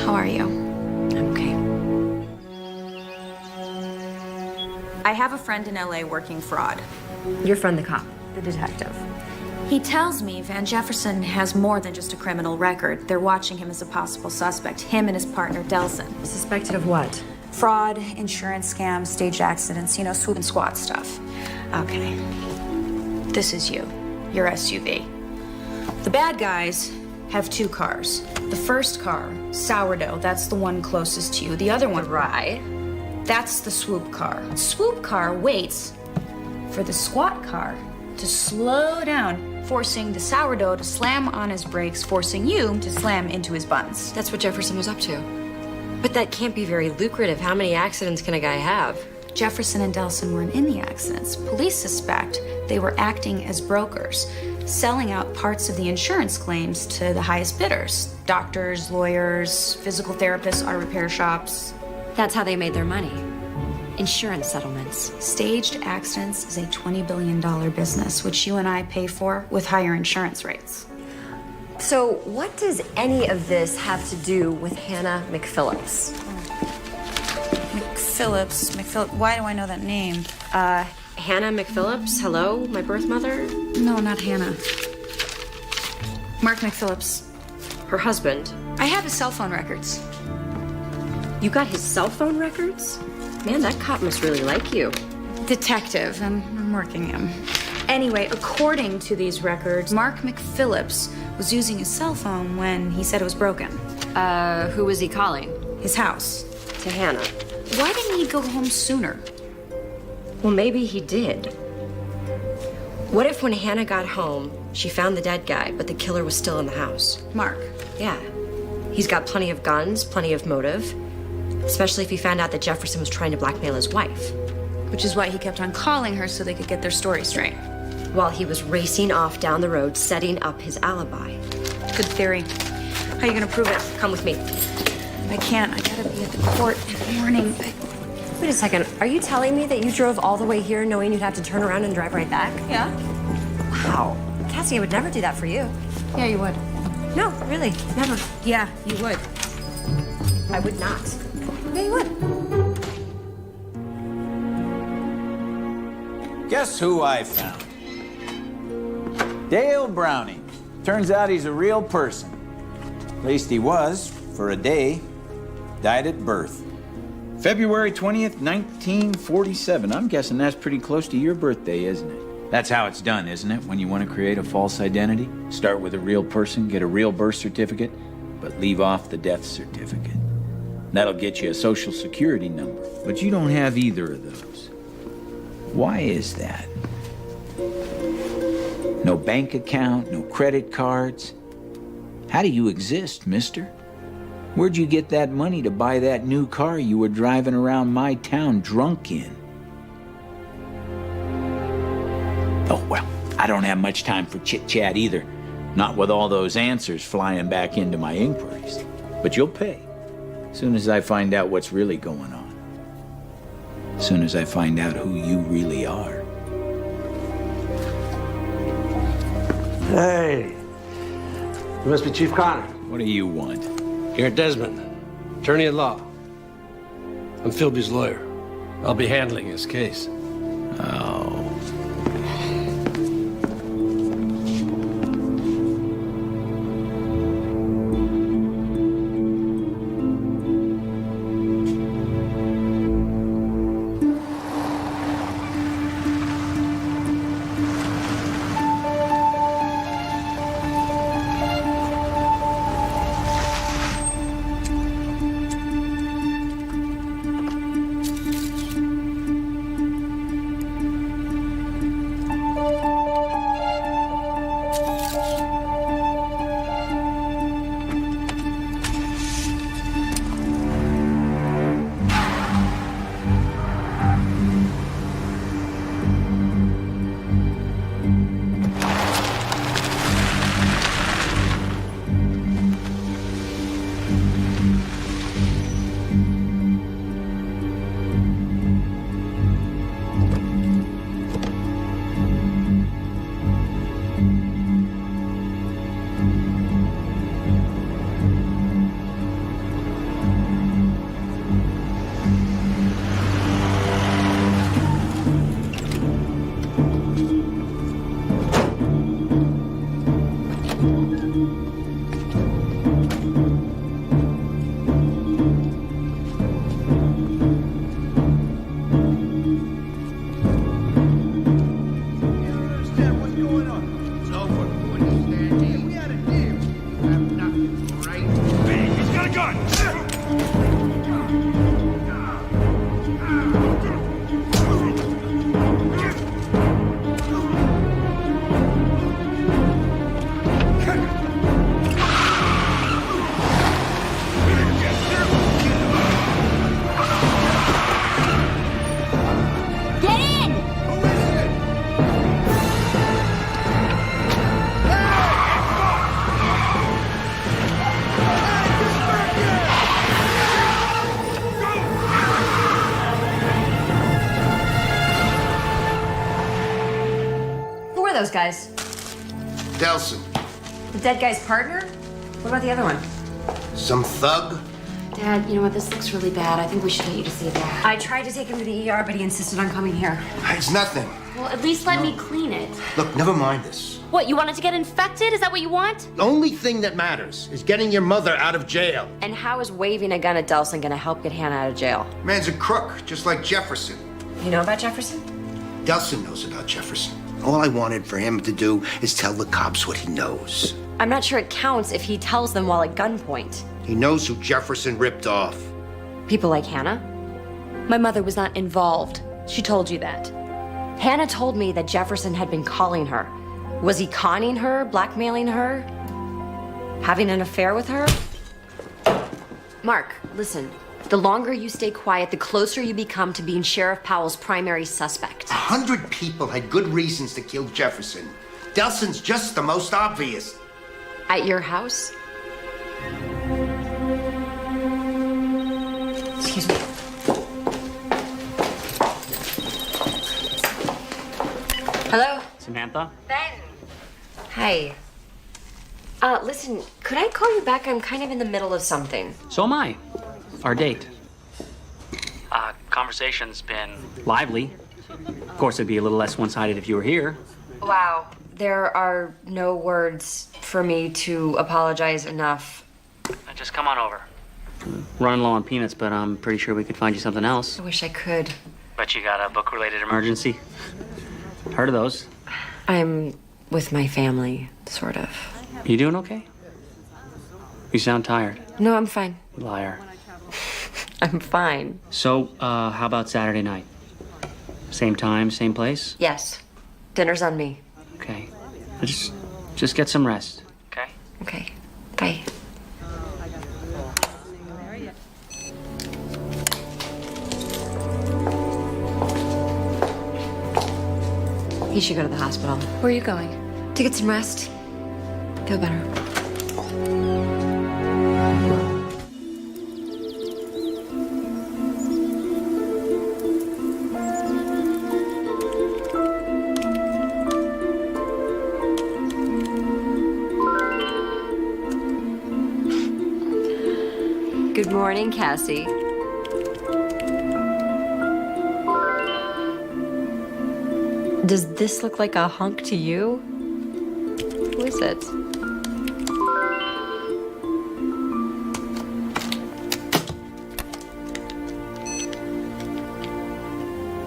C: How are you?
A: I'm okay.
C: I have a friend in LA working fraud.
A: Your friend, the cop, the detective.
C: He tells me Van Jefferson has more than just a criminal record. They're watching him as a possible suspect, him and his partner, Delson.
A: Suspected of what?
C: Fraud, insurance scams, staged accidents, swoop and squat stuff. Okay. This is you, your SUV. The bad guys have two cars. The first car, Sourdough, that's the one closest to you. The other one,
A: Rye,
C: that's the swoop car. Swoop car waits for the squat car to slow down, forcing the Sourdough to slam on his brakes, forcing you to slam into his buns.
A: That's what Jefferson was up to. But that can't be very lucrative. How many accidents can a guy have?
C: Jefferson and Delson weren't in the accidents. Police suspect they were acting as brokers, selling out parts of the insurance claims to the highest bidders. Doctors, lawyers, physical therapists, auto repair shops.
A: That's how they made their money. Insurance settlements.
C: Staged accidents is a $20 billion business, which you and I pay for with higher insurance rates.
A: So what does any of this have to do with Hannah McPhillips?
C: McPhillips, why do I know that name?
A: Hannah McPhillips, hello, my birth mother?
C: No, not Hannah. Mark McPhillips.
A: Her husband.
C: I have his cell phone records.
A: You got his cell phone records? Man, that cop must really like you.
C: Detective, and I'm working him. Anyway, according to these records, Mark McPhillips was using his cell phone when he said it was broken.
A: Who was he calling?
C: His house.
A: To Hannah.
C: Why didn't he go home sooner?
A: Well, maybe he did. What if when Hannah got home, she found the dead guy, but the killer was still in the house?
C: Mark.
A: Yeah. He's got plenty of guns, plenty of motive. Especially if he found out that Jefferson was trying to blackmail his wife.
C: Which is why he kept on calling her so they could get their story straight.
A: While he was racing off down the road, setting up his alibi.
C: Good theory. How are you gonna prove it?
A: Come with me.
C: I can't. I gotta be at the court in the morning.
A: Wait a second. Are you telling me that you drove all the way here knowing you'd have to turn around and drive right back?
C: Yeah?
A: Wow. Cassie, I would never do that for you.
C: Yeah, you would.
A: No, really, never.
C: Yeah, you would.
A: I would not. Yeah, you would.
O: Guess who I found? Dale Browning. Turns out he's a real person. At least he was, for a day. Died at birth. February 20th, 1947. I'm guessing that's pretty close to your birthday, isn't it? That's how it's done, isn't it? When you want to create a false identity? Start with a real person, get a real birth certificate, but leave off the death certificate. That'll get you a social security number, but you don't have either of those. Why is that? No bank account, no credit cards. How do you exist, mister? Where'd you get that money to buy that new car you were driving around my town drunk in? Oh, well, I don't have much time for chit-chat either. Not with all those answers flying back into my inquiries. But you'll pay. As soon as I find out what's really going on. As soon as I find out who you really are.
P: Hey. You must be Chief Connor.
O: What do you want?
P: Garrett Desmond, attorney at law. I'm Philby's lawyer. I'll be handling his case.
O: Oh.
A: Those guys?
L: Delson.
A: The dead guy's partner? What about the other one?
L: Some thug?
A: Dad, you know what? This looks really bad. I think we should get you to see that. I tried to take him to the ER, but he insisted on coming here.
L: It's nothing.
N: Well, at least let me clean it.
L: Look, never mind this.
N: What, you wanted to get infected? Is that what you want?
L: The only thing that matters is getting your mother out of jail.
A: And how is waving a gun at Delson gonna help get Hannah out of jail?
L: Man's a crook, just like Jefferson.
A: You know about Jefferson?
L: Delson knows about Jefferson. All I wanted for him to do is tell the cops what he knows.
A: I'm not sure it counts if he tells them while at gunpoint.
L: He knows who Jefferson ripped off.
A: People like Hannah? My mother was not involved. She told you that. Hannah told me that Jefferson had been calling her. Was he conning her, blackmailing her, having an affair with her? Mark, listen. The longer you stay quiet, the closer you become to being Sheriff Powell's primary suspect.
L: 100 people had good reasons to kill Jefferson. Delson's just the most obvious.
A: At your house? Excuse me. Hello?
B: Samantha?
A: Ben. Hi. Listen, could I call you back? I'm kind of in the middle of something.
B: So am I. Our date. Conversation's been lively. Of course, it'd be a little less one-sided if you were here.
A: Wow. There are no words for me to apologize enough.
B: Just come on over. Running low on peanuts, but I'm pretty sure we could find you something else.
A: I wish I could.
B: Bet you got a book-related emergency. Heard of those.
A: I'm with my family, sort of.
B: You doing okay? You sound tired.
A: No, I'm fine.
B: Liar.
A: I'm fine.
B: So, how about Saturday night? Same time, same place?
A: Yes. Dinner's on me.
B: Okay. Just get some rest. Okay?
A: Okay. Bye. He should go to the hospital.
C: Where are you going?
A: To get some rest. Feel better. Good morning, Cassie. Does this look like a hunk to you? Who is it?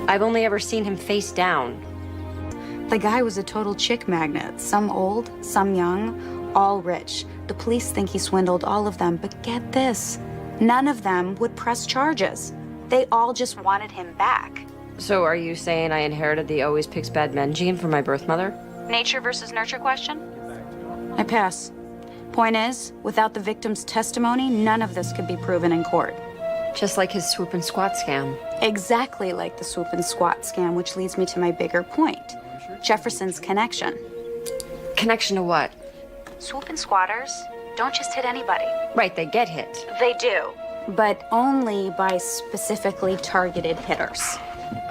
A: I've only ever seen him face down.
C: The guy was a total chick magnet. Some old, some young, all rich. The police think he swindled all of them, but get this. None of them would press charges. They all just wanted him back.
A: So are you saying I inherited the always picks bad men gene from my birth mother?
C: Nature versus nurture question? I pass. Point is, without the victim's testimony, none of this could be proven in court.
A: Just like his swoop and squat scam.
C: Exactly like the swoop and squat scam, which leads me to my bigger point. Jefferson's connection.
A: Connection to what?
C: Swoop and squatters don't just hit anybody.
A: Right, they get hit.
C: They do, but only by specifically targeted hitters.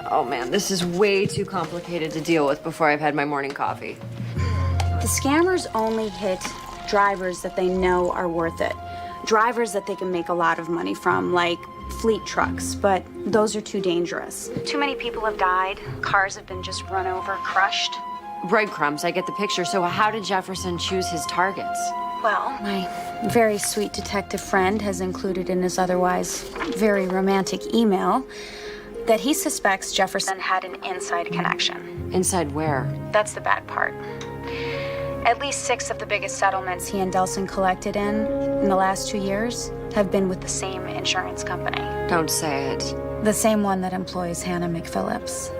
A: Oh man, this is way too complicated to deal with before I've had my morning coffee.
C: The scammers only hit drivers that they know are worth it. Drivers that they can make a lot of money from, like fleet trucks, but those are too dangerous. Too many people have died. Cars have been just run over, crushed.
A: Breadcrumbs, I get the picture. So how did Jefferson choose his targets?
C: Well, my very sweet detective friend has included in his otherwise very romantic email that he suspects Jefferson had an inside connection.
A: Inside where?
C: That's the bad part. At least 6 of the biggest settlements he and Delson collected in the last 2 years have been with the same insurance company.
A: Don't say it.
C: The same one that employs Hannah McPhillips.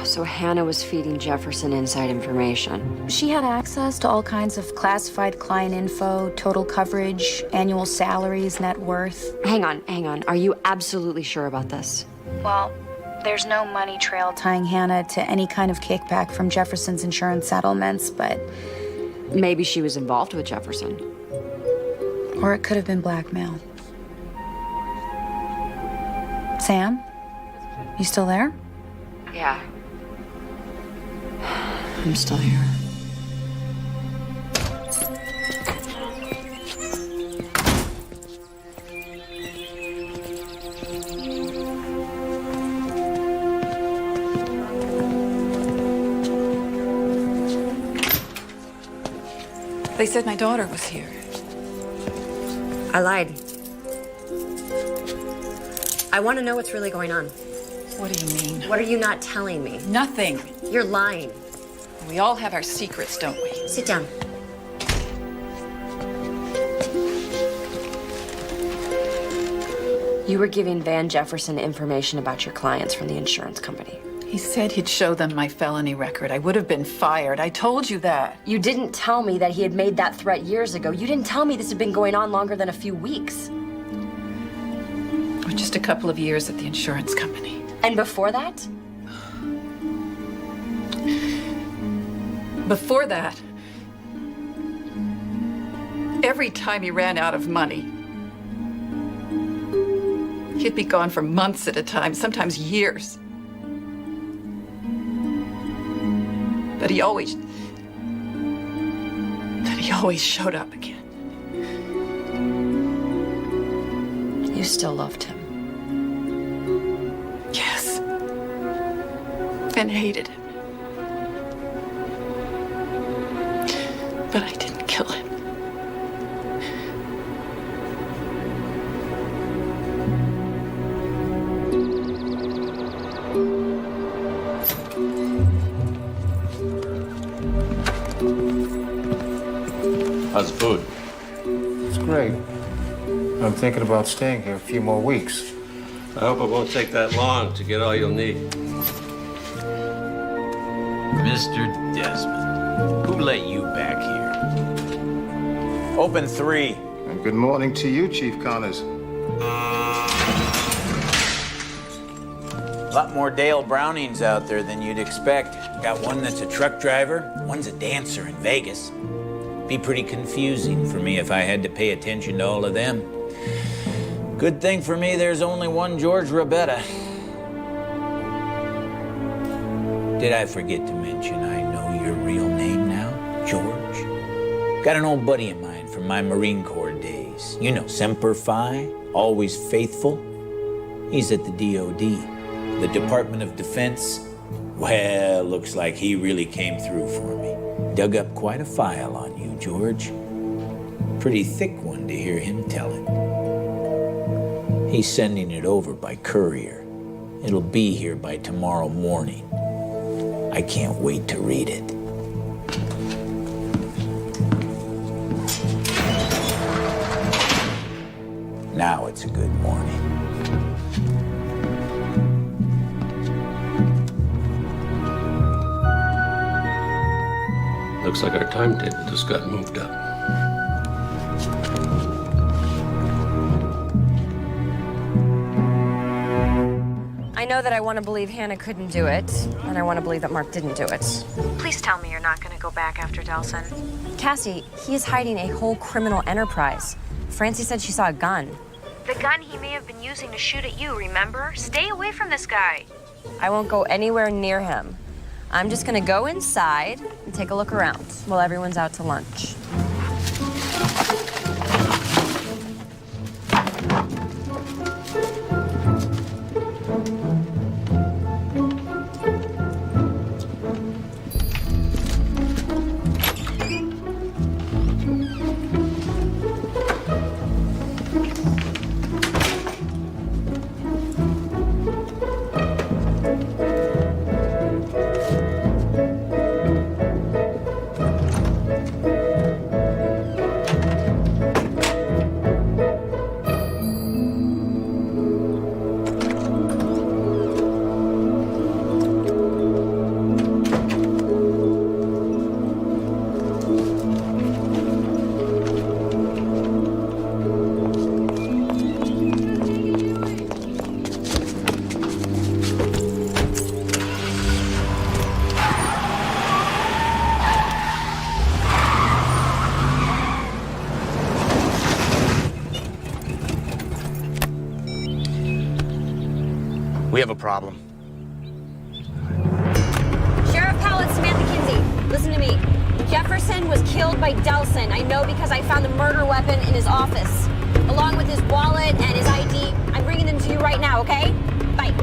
A: So Hannah was feeding Jefferson inside information.
C: She had access to all kinds of classified client info, total coverage, annual salaries, net worth.
A: Hang on. Are you absolutely sure about this?
C: Well, there's no money trail tying Hannah to any kind of kickback from Jefferson's insurance settlements, but...
A: Maybe she was involved with Jefferson.
C: Or it could have been blackmail. Sam? You still there?
A: Yeah. I'm still here.
H: They said my daughter was here.
A: I lied. I want to know what's really going on.
H: What do you mean?
A: What are you not telling me?
H: Nothing.
A: You're lying.
H: We all have our secrets, don't we?
A: Sit down. You were giving Van Jefferson information about your clients from the insurance company.
H: He said he'd show them my felony record. I would have been fired. I told you that.
A: You didn't tell me that he had made that threat years ago. You didn't tell me this had been going on longer than a few weeks.
H: Or just a couple of years at the insurance company.
A: And before that?
H: Before that, every time he ran out of money, he'd be gone for months at a time, sometimes years. But he always showed up again.
A: You still loved him.
H: Yes. And hated him. But I didn't kill him.
K: How's the food?
E: It's great. I'm thinking about staying here a few more weeks.
P: I hope it won't take that long to get all you'll need.
O: Mr. Desmond, who let you back here? Open 3.
E: And good morning to you, Chief Connors.
O: A lot more Dale Brownings out there than you'd expect. Got one that's a truck driver, one's a dancer in Vegas. Be pretty confusing for me if I had to pay attention to all of them. Good thing for me there's only one George Rabetta. Did I forget to mention I know your real name now, George? Got an old buddy of mine from my Marine Corps days. You know, Semper Fi, always faithful. He's at the DOD, the Department of Defense. Well, looks like he really came through for me. Dug up quite a file on you, George. Pretty thick one to hear him tell it. He's sending it over by courier. It'll be here by tomorrow morning. I can't wait to read it. Now it's a good morning.
P: Looks like our timetable just got moved up.
A: I know that I want to believe Hannah couldn't do it, and I want to believe that Mark didn't do it.
Q: Please tell me you're not going to go back after Delson.
A: Cassie, he is hiding a whole criminal enterprise. Francie said she saw a gun.
Q: The gun he may have been using to shoot at you, remember? Stay away from this guy.
A: I won't go anywhere near him. I'm just gonna go inside and take a look around while everyone's out to lunch.
M: We have a problem.
A: Sheriff Powlett, Samantha Kinsey, listen to me. Jefferson was killed by Delson. I know because I found a murder weapon in his office, along with his wallet and his ID. I'm bringing them to you right now, okay? Bye.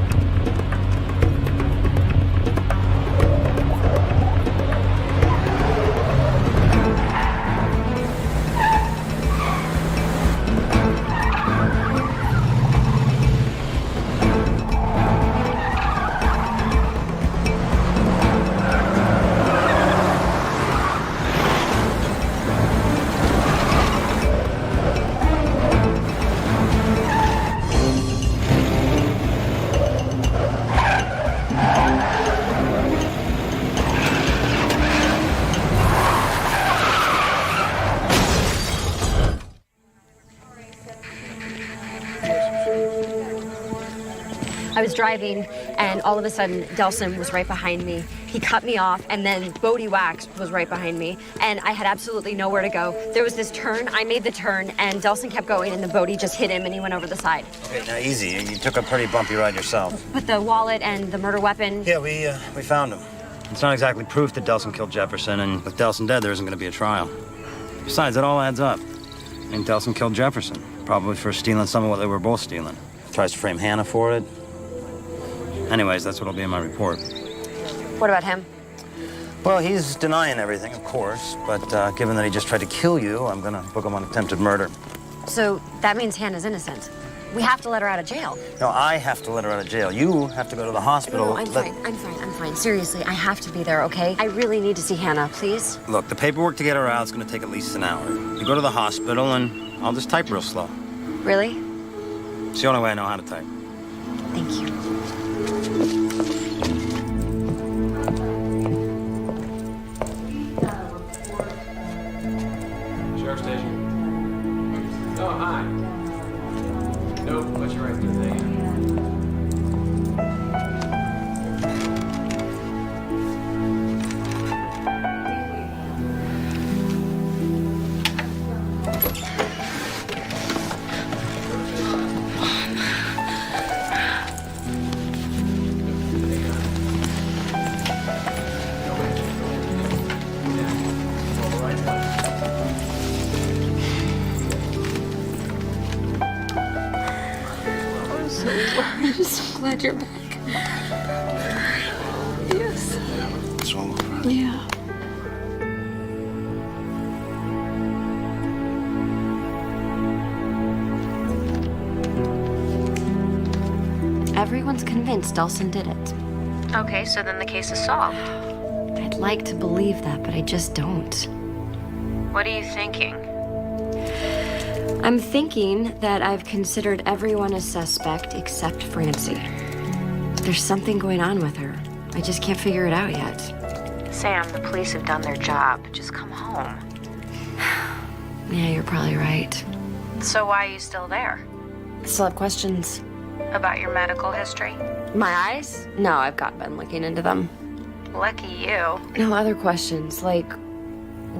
A: I was driving, and all of a sudden, Delson was right behind me. He cut me off, and then Bodie Wax was right behind me, and I had absolutely nowhere to go. There was this turn, I made the turn, and Delson kept going, and then Bodie just hit him, and he went over the side.
I: Okay, now easy. You took a pretty bumpy ride yourself.
A: But the wallet and the murder weapon...
I: Yeah, we found him. It's not exactly proof that Delson killed Jefferson, and with Delson dead, there isn't going to be a trial. Besides, it all adds up. I mean, Delson killed Jefferson, probably for stealing some of what they were both stealing. Tries to frame Hannah for it. Anyways, that's what'll be in my report.
A: What about him?
I: Well, he's denying everything, of course, but given that he just tried to kill you, I'm gonna book him on attempted murder.
A: So that means Hannah's innocent. We have to let her out of jail.
I: No, I have to let her out of jail. You have to go to the hospital.
A: No, I'm fine. Seriously, I have to be there, okay? I really need to see Hannah, please.
I: Look, the paperwork to get her out is gonna take at least an hour. You go to the hospital, and I'll just type real slow.
A: Really?
I: It's the only way I know how to type.
A: Thank you.
P: Sheriff's station. Oh, hi. Nope, what's your right to thing?
D: I'm just so glad you're back. Yes.
E: It's all over.
D: Yeah.
A: Everyone's convinced Delson did it.
Q: Okay, so then the case is solved.
A: I'd like to believe that, but I just don't.
Q: What are you thinking?
A: I'm thinking that I've considered everyone a suspect except Francie. There's something going on with her. I just can't figure it out yet.
Q: Sam, the police have done their job. Just come home.
A: Yeah, you're probably right.
Q: So why are you still there?
A: I still have questions.
Q: About your medical history?
A: My eyes? No, I've been looking into them.
Q: Lucky you.
A: No, other questions, like,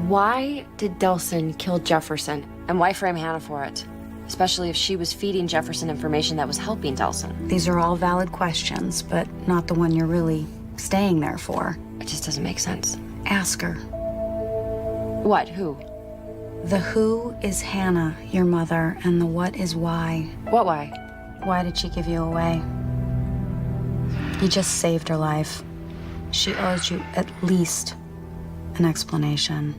A: why did Delson kill Jefferson? And why frame Hannah for it? Especially if she was feeding Jefferson information that was helping Delson.
C: These are all valid questions, but not the one you're really staying there for.
A: It just doesn't make sense.
C: Ask her.
A: What? Who?
C: The who is Hannah, your mother, and the what is why.
A: What why?
C: Why did she give you away? You just saved her life. She owes you at least an explanation.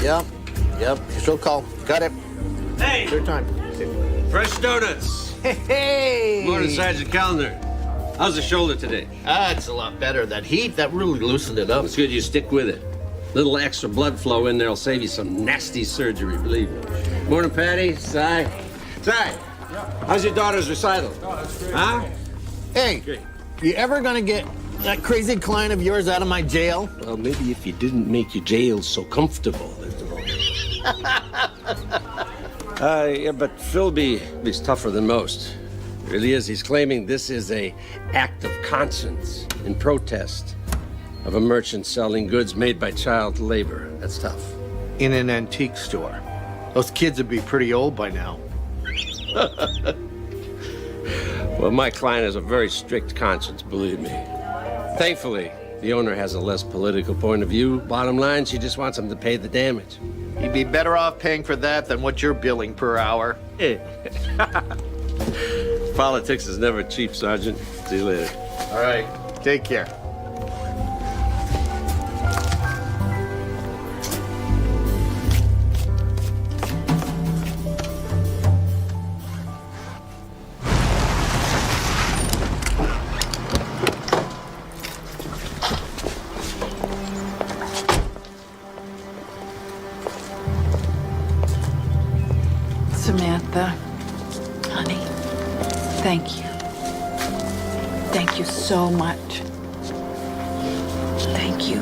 L: Yep, she'll call. Got it.
K: Hey!
L: Third time.
K: Fresh donuts.
L: Hey!
K: Morning, Sergeant Callender. How's the shoulder today?
L: It's a lot better. That heat, that really loosened it up.
K: It's good you stick with it. Little extra blood flow in there will save you some nasty surgery, believe me. Morning, Patty. Si. How's your daughter's recital?
G: Oh, that's great.
K: Huh?
L: Hey,
K: Great.
L: you ever gonna get that crazy client of yours out of my jail?
K: Well, maybe if you didn't make your jail so comfortable. Yeah, but Philby's tougher than most. Really is. He's claiming this is a act of conscience in protest of a merchant selling goods made by child labor. That's tough.
J: In an antique store. Those kids would be pretty old by now.
K: Well, my client has a very strict conscience, believe me. Thankfully, the owner has a less political point of view. Bottom line, she just wants him to pay the damage.
J: You'd be better off paying for that than what you're billing per hour.
K: Politics is never cheap, Sergeant. See you later.
J: All right, take care.
H: Samantha, honey, thank you. Thank you so much. Thank you.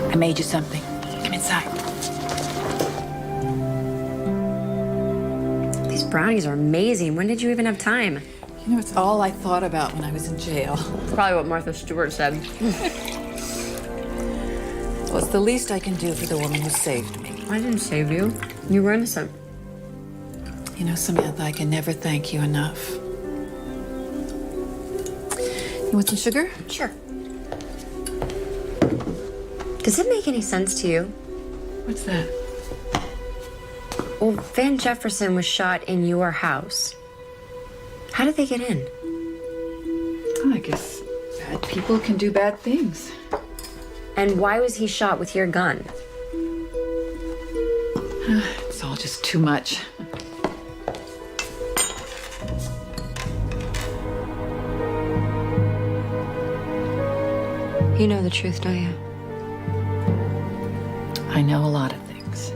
H: I made you something. Come inside.
A: These brownies are amazing. When did you even have time?
H: You know, it's all I thought about when I was in jail.
A: Probably what Martha Stewart said.
H: Well, it's the least I can do for the woman who saved me.
A: I didn't save you. You were innocent.
H: You know, Samantha, I can never thank you enough. You want some sugar?
A: Sure. Does it make any sense to you?
H: What's that?
A: Well, Van Jefferson was shot in your house. How did they get in?
H: I guess bad people can do bad things.
A: And why was he shot with your gun?
H: It's all just too much.
A: You know the truth, don't you?
H: I know a lot of things.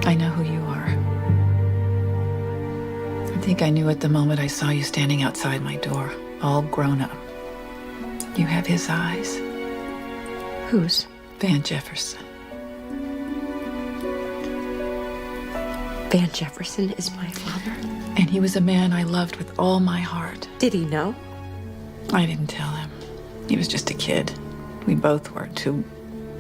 H: I know who you are. I think I knew at the moment I saw you standing outside my door, all grown up. You have his eyes.
A: Whose?
H: Van Jefferson.
A: Van Jefferson is my father.
H: And he was a man I loved with all my heart.
A: Did he know?
H: I didn't tell him. He was just a kid. We both were, two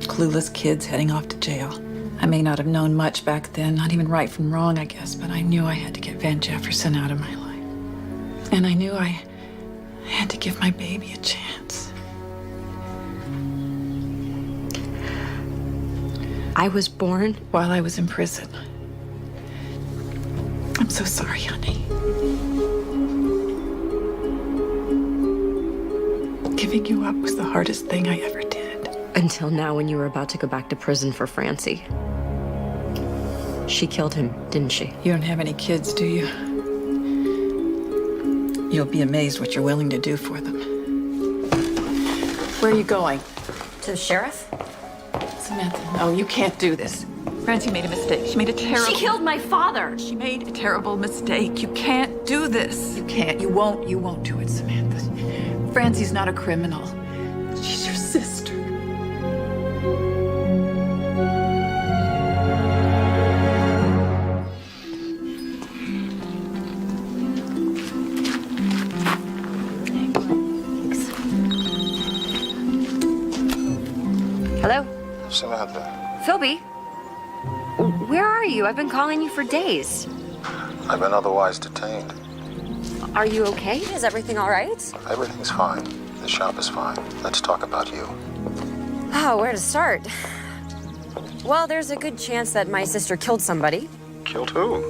H: clueless kids heading off to jail. I may not have known much back then, not even right from wrong, I guess, but I knew I had to get Van Jefferson out of my life. And I knew I had to give my baby a chance.
A: I was born
H: while I was in prison. I'm so sorry, honey. Giving you up was the hardest thing I ever did.
A: Until now, when you were about to go back to prison for Francie. She killed him, didn't she?
H: You don't have any kids, do you? You'll be amazed what you're willing to do for them. Where are you going?
A: To the sheriff?
H: Samantha, no, you can't do this. Francie made a mistake. She made a terrible...
A: She killed my father!
H: She made a terrible mistake. You can't do this. You can't. You won't do it, Samantha. Francie's not a criminal. She's your sister.
A: Hello?
E: Samantha,
A: Philby? Where are you? I've been calling you for days.
E: I've been otherwise detained.
A: Are you okay? Is everything all right?
E: Everything's fine. The shop is fine. Let's talk about you.
A: Oh, where to start? Well, there's a good chance that my sister killed somebody.
E: Killed who?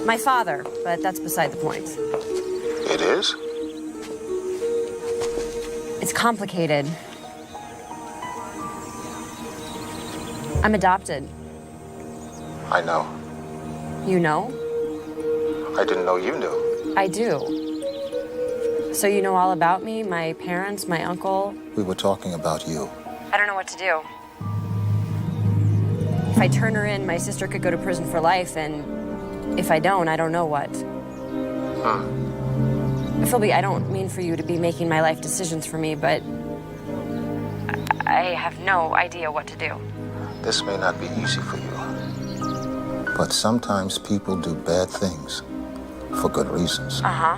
A: My father, but that's beside the point.
E: It is?
A: It's complicated. I'm adopted.
E: I know.
A: You know?
E: I didn't know you knew.
A: I do. So you know all about me, my parents, my uncle?
E: We were talking about you.
A: I don't know what to do. If I turn her in, my sister could go to prison for life, and if I don't know what. Philby, I don't mean for you to be making my life decisions for me, but I have no idea what to do.
E: This may not be easy for you, but sometimes people do bad things for good reasons.
A: Uh-huh.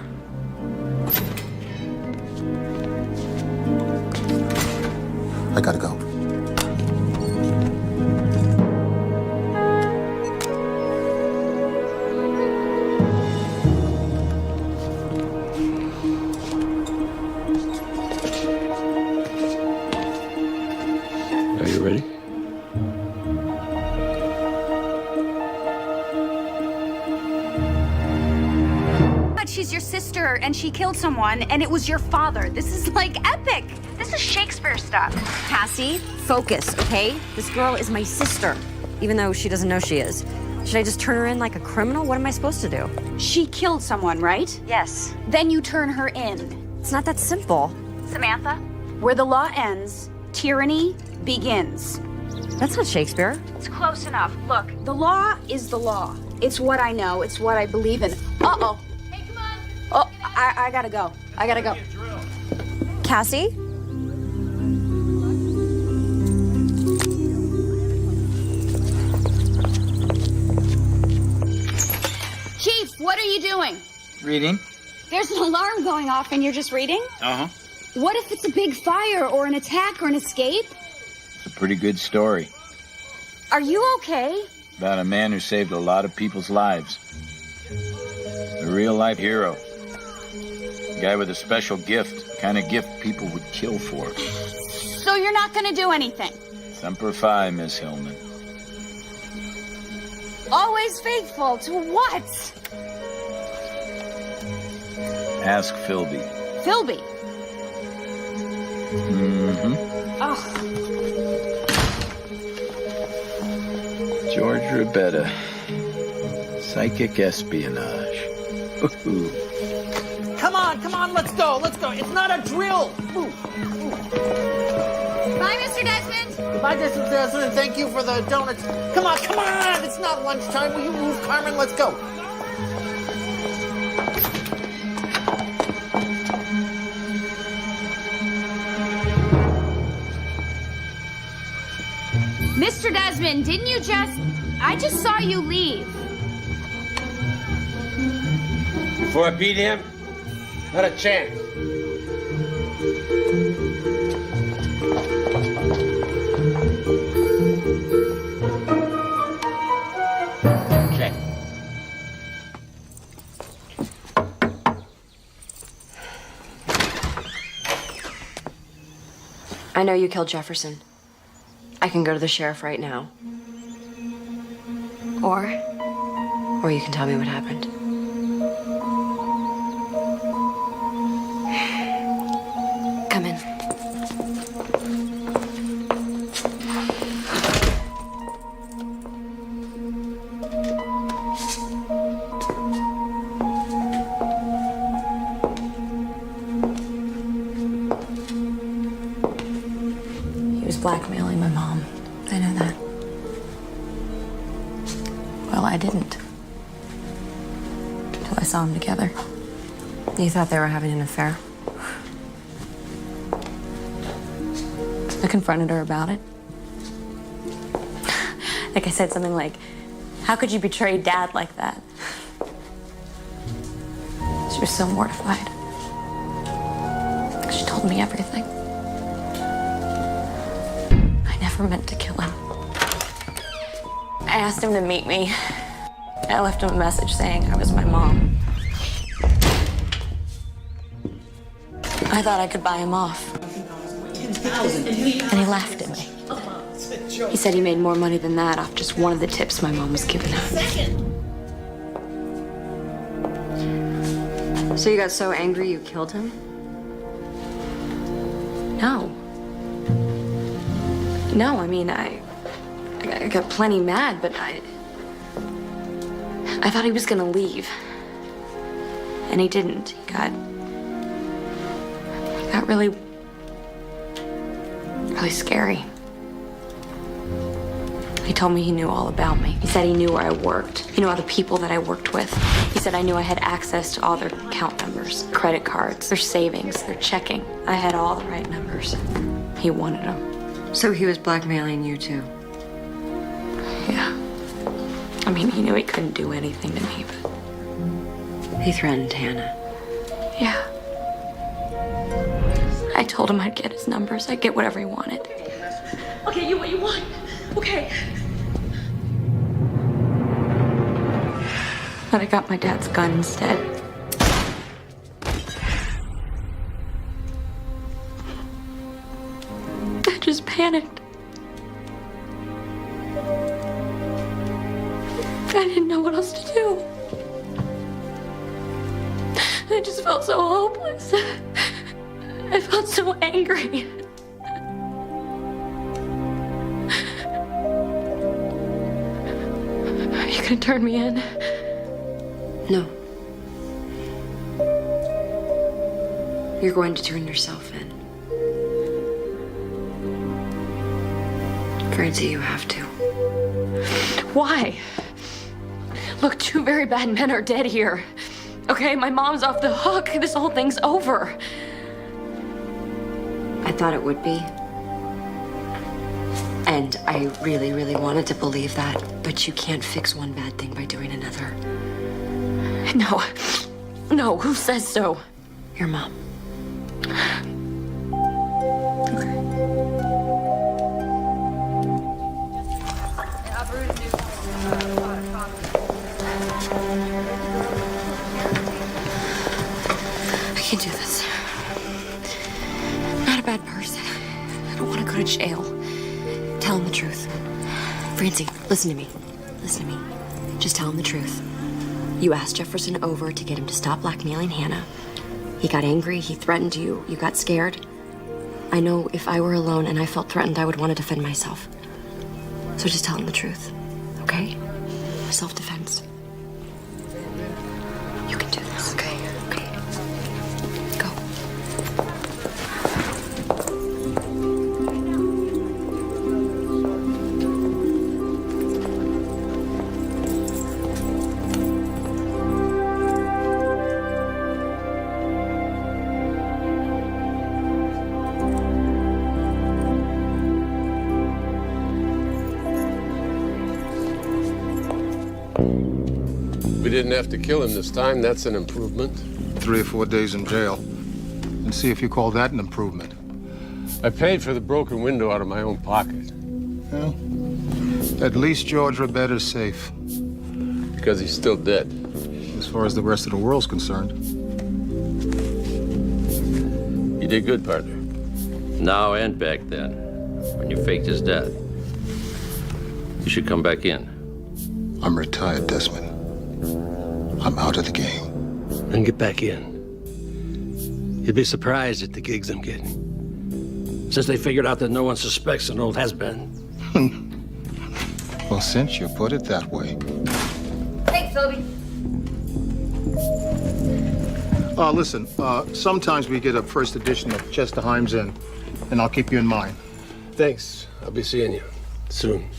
E: I gotta go.
K: Are you ready?
R: She's your sister, and she killed someone, and it was your father. This is, like, epic.
Q: This is Shakespeare stuff.
A: Cassie, focus, okay? This girl is my sister, even though she doesn't know she is. Should I just turn her in like a criminal? What am I supposed to do?
R: She killed someone, right?
A: Yes.
R: Then you turn her in.
A: It's not that simple.
R: Samantha, where the law ends, tyranny begins.
A: That's not Shakespeare.
R: It's close enough. Look, the law is the law. It's what I know. It's what I believe in. Uh-oh. Hey, come on. Oh, I gotta go.
Q: Cassie?
R: Chief, what are you doing?
O: Reading.
R: There's an alarm going off and you're just reading?
O: Uh-huh.
R: What if it's a big fire or an attack or an escape?
O: It's a pretty good story
R: Are you okay?
O: about a man who saved a lot of people's lives. A real-life hero. A guy with a special gift. The kind of gift people would kill for.
R: So you're not gonna do anything?
O: Semper Fi, Miss Hillman.
R: Always faithful to what?
O: Ask Philby.
R: Philby.
O: Mm-hmm.
R: Oh,
O: George Rebetta. Psychic espionage. Ooh.
S: Come on, let's go. It's not a drill. Move.
R: bye, Mr. Desmond.
S: Goodbye, Mr. Desmond. Thank you for the donuts. Come on. It's not lunchtime. Will you move, Carmen? Let's go.
R: Mr. Desmond, didn't you I just saw you leave.
P: Before I beat him, not a chance.
S: Check.
A: I know you killed Jefferson. I can go to the sheriff right now. Or you can tell me what happened. Come in.
D: He was blackmailing my mom. I know that. Well, I didn't. Till I saw them together.
A: You thought they were having an affair?
D: I confronted her about it. Like I said something like, how could you betray Dad like that? She was so mortified. She told me everything. I never meant to kill him. I asked him to meet me. I left him a message saying I was my mom. I thought I could buy him off. And he laughed at me. He said he made more money than that off just one of the tips my mom was giving him.
A: So you got so angry you killed him?
D: No. No, I mean, I got plenty mad, but I thought he was gonna leave. And he didn't. He got really scary. He told me he knew all about me. He said he knew where I worked. He knew all the people that I worked with. He said I knew I had access to all their account numbers, credit cards, their savings, their checking. I had all the right numbers. He wanted them.
A: So he was blackmailing you too?
D: Yeah. I mean, he knew he couldn't do anything to me, but...
A: He threatened Hannah.
D: Yeah. I told him I'd get his numbers. I'd get whatever he wanted.
N: Okay, what you want? Okay.
D: But I got my dad's gun instead. I just panicked. I didn't know what else to do. I just felt so hopeless. I felt so angry. Are you gonna turn me in?
A: No. You're going to turn yourself in. Francie, you have to.
D: Why? Look, two very bad men are dead here. Okay, my mom's off the hook. This whole thing's over.
A: thought it would be. And I really, really wanted to believe that, but you can't fix one bad thing by doing another.
N: No. No, who says so?
A: Your mom.
N: I can't do this. I'm not a bad person. I don't want to go to jail.
A: Tell him the truth. Francie, listen to me. Listen to me. Just tell him the truth. You asked Jefferson over to get him to stop blackmailing Hannah. He got angry, he threatened you, you got scared. I know if I were alone and I felt threatened, I would want to defend myself. So just tell him the truth, okay? Self-defense. You can do this. Okay. Go.
K: We didn't have to kill him this time. That's an improvement.
E: 3 or 4 days in jail. And see if you call that an improvement.
K: I paid for the broken window out of my own pocket.
E: Well, at least George Roberta's safe.
K: Because he's still dead.
E: As far as the rest of the world's concerned.
K: You did good, partner.
T: Now and back then, when you faked his death. You should come back in.
E: I'm retired, Desmond. I'm out of the game.
P: And get back in. You'd be surprised at the gigs I'm getting. Since they figured out that no one suspects an old has-been.
E: Well, since you put it that way.
R: Thanks, Phoebe.
E: Listen, sometimes we get a first edition of Chester Himes in, and I'll keep you in mind.
P: Thanks. I'll be seeing you soon.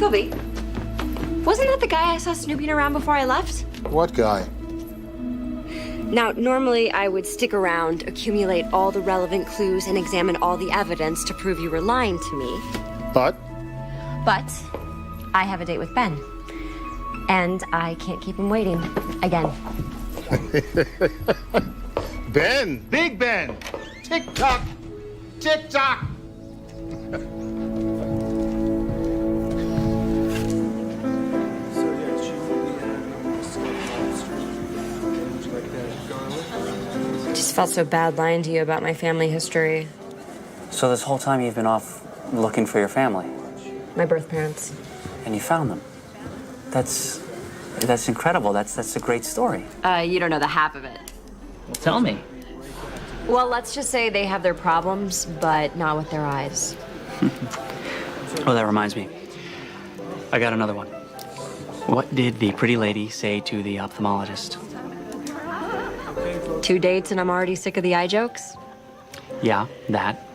A: Philby, wasn't that the guy I saw snooping around before I left?
E: What guy?
A: Now, normally I would stick around, accumulate all the relevant clues, and examine all the evidence to prove you were lying to me.
E: But
A: I have a date with Ben. And I can't keep him waiting. Again.
E: Ben! Big Ben! Tick-tock! Tick-tock!
A: Just felt so bad lying to you about my family history.
B: So this whole time you've been off looking for your family?
A: My birth parents.
B: And you found them? That's incredible. That's a great story.
A: You don't know the half of it.
B: Well, tell me.
A: Well, let's just say they have their problems, but not with their eyes.
B: Oh, that reminds me. I got another one. What did the pretty lady say to the ophthalmologist?
A: 2 dates and I'm already sick of the eye jokes?
B: Yeah, that.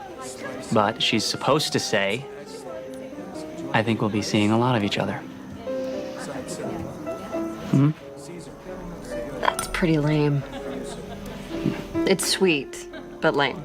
B: But she's supposed to say, I think we'll be seeing a lot of each other. Hmm?
A: That's pretty lame. It's sweet, but lame.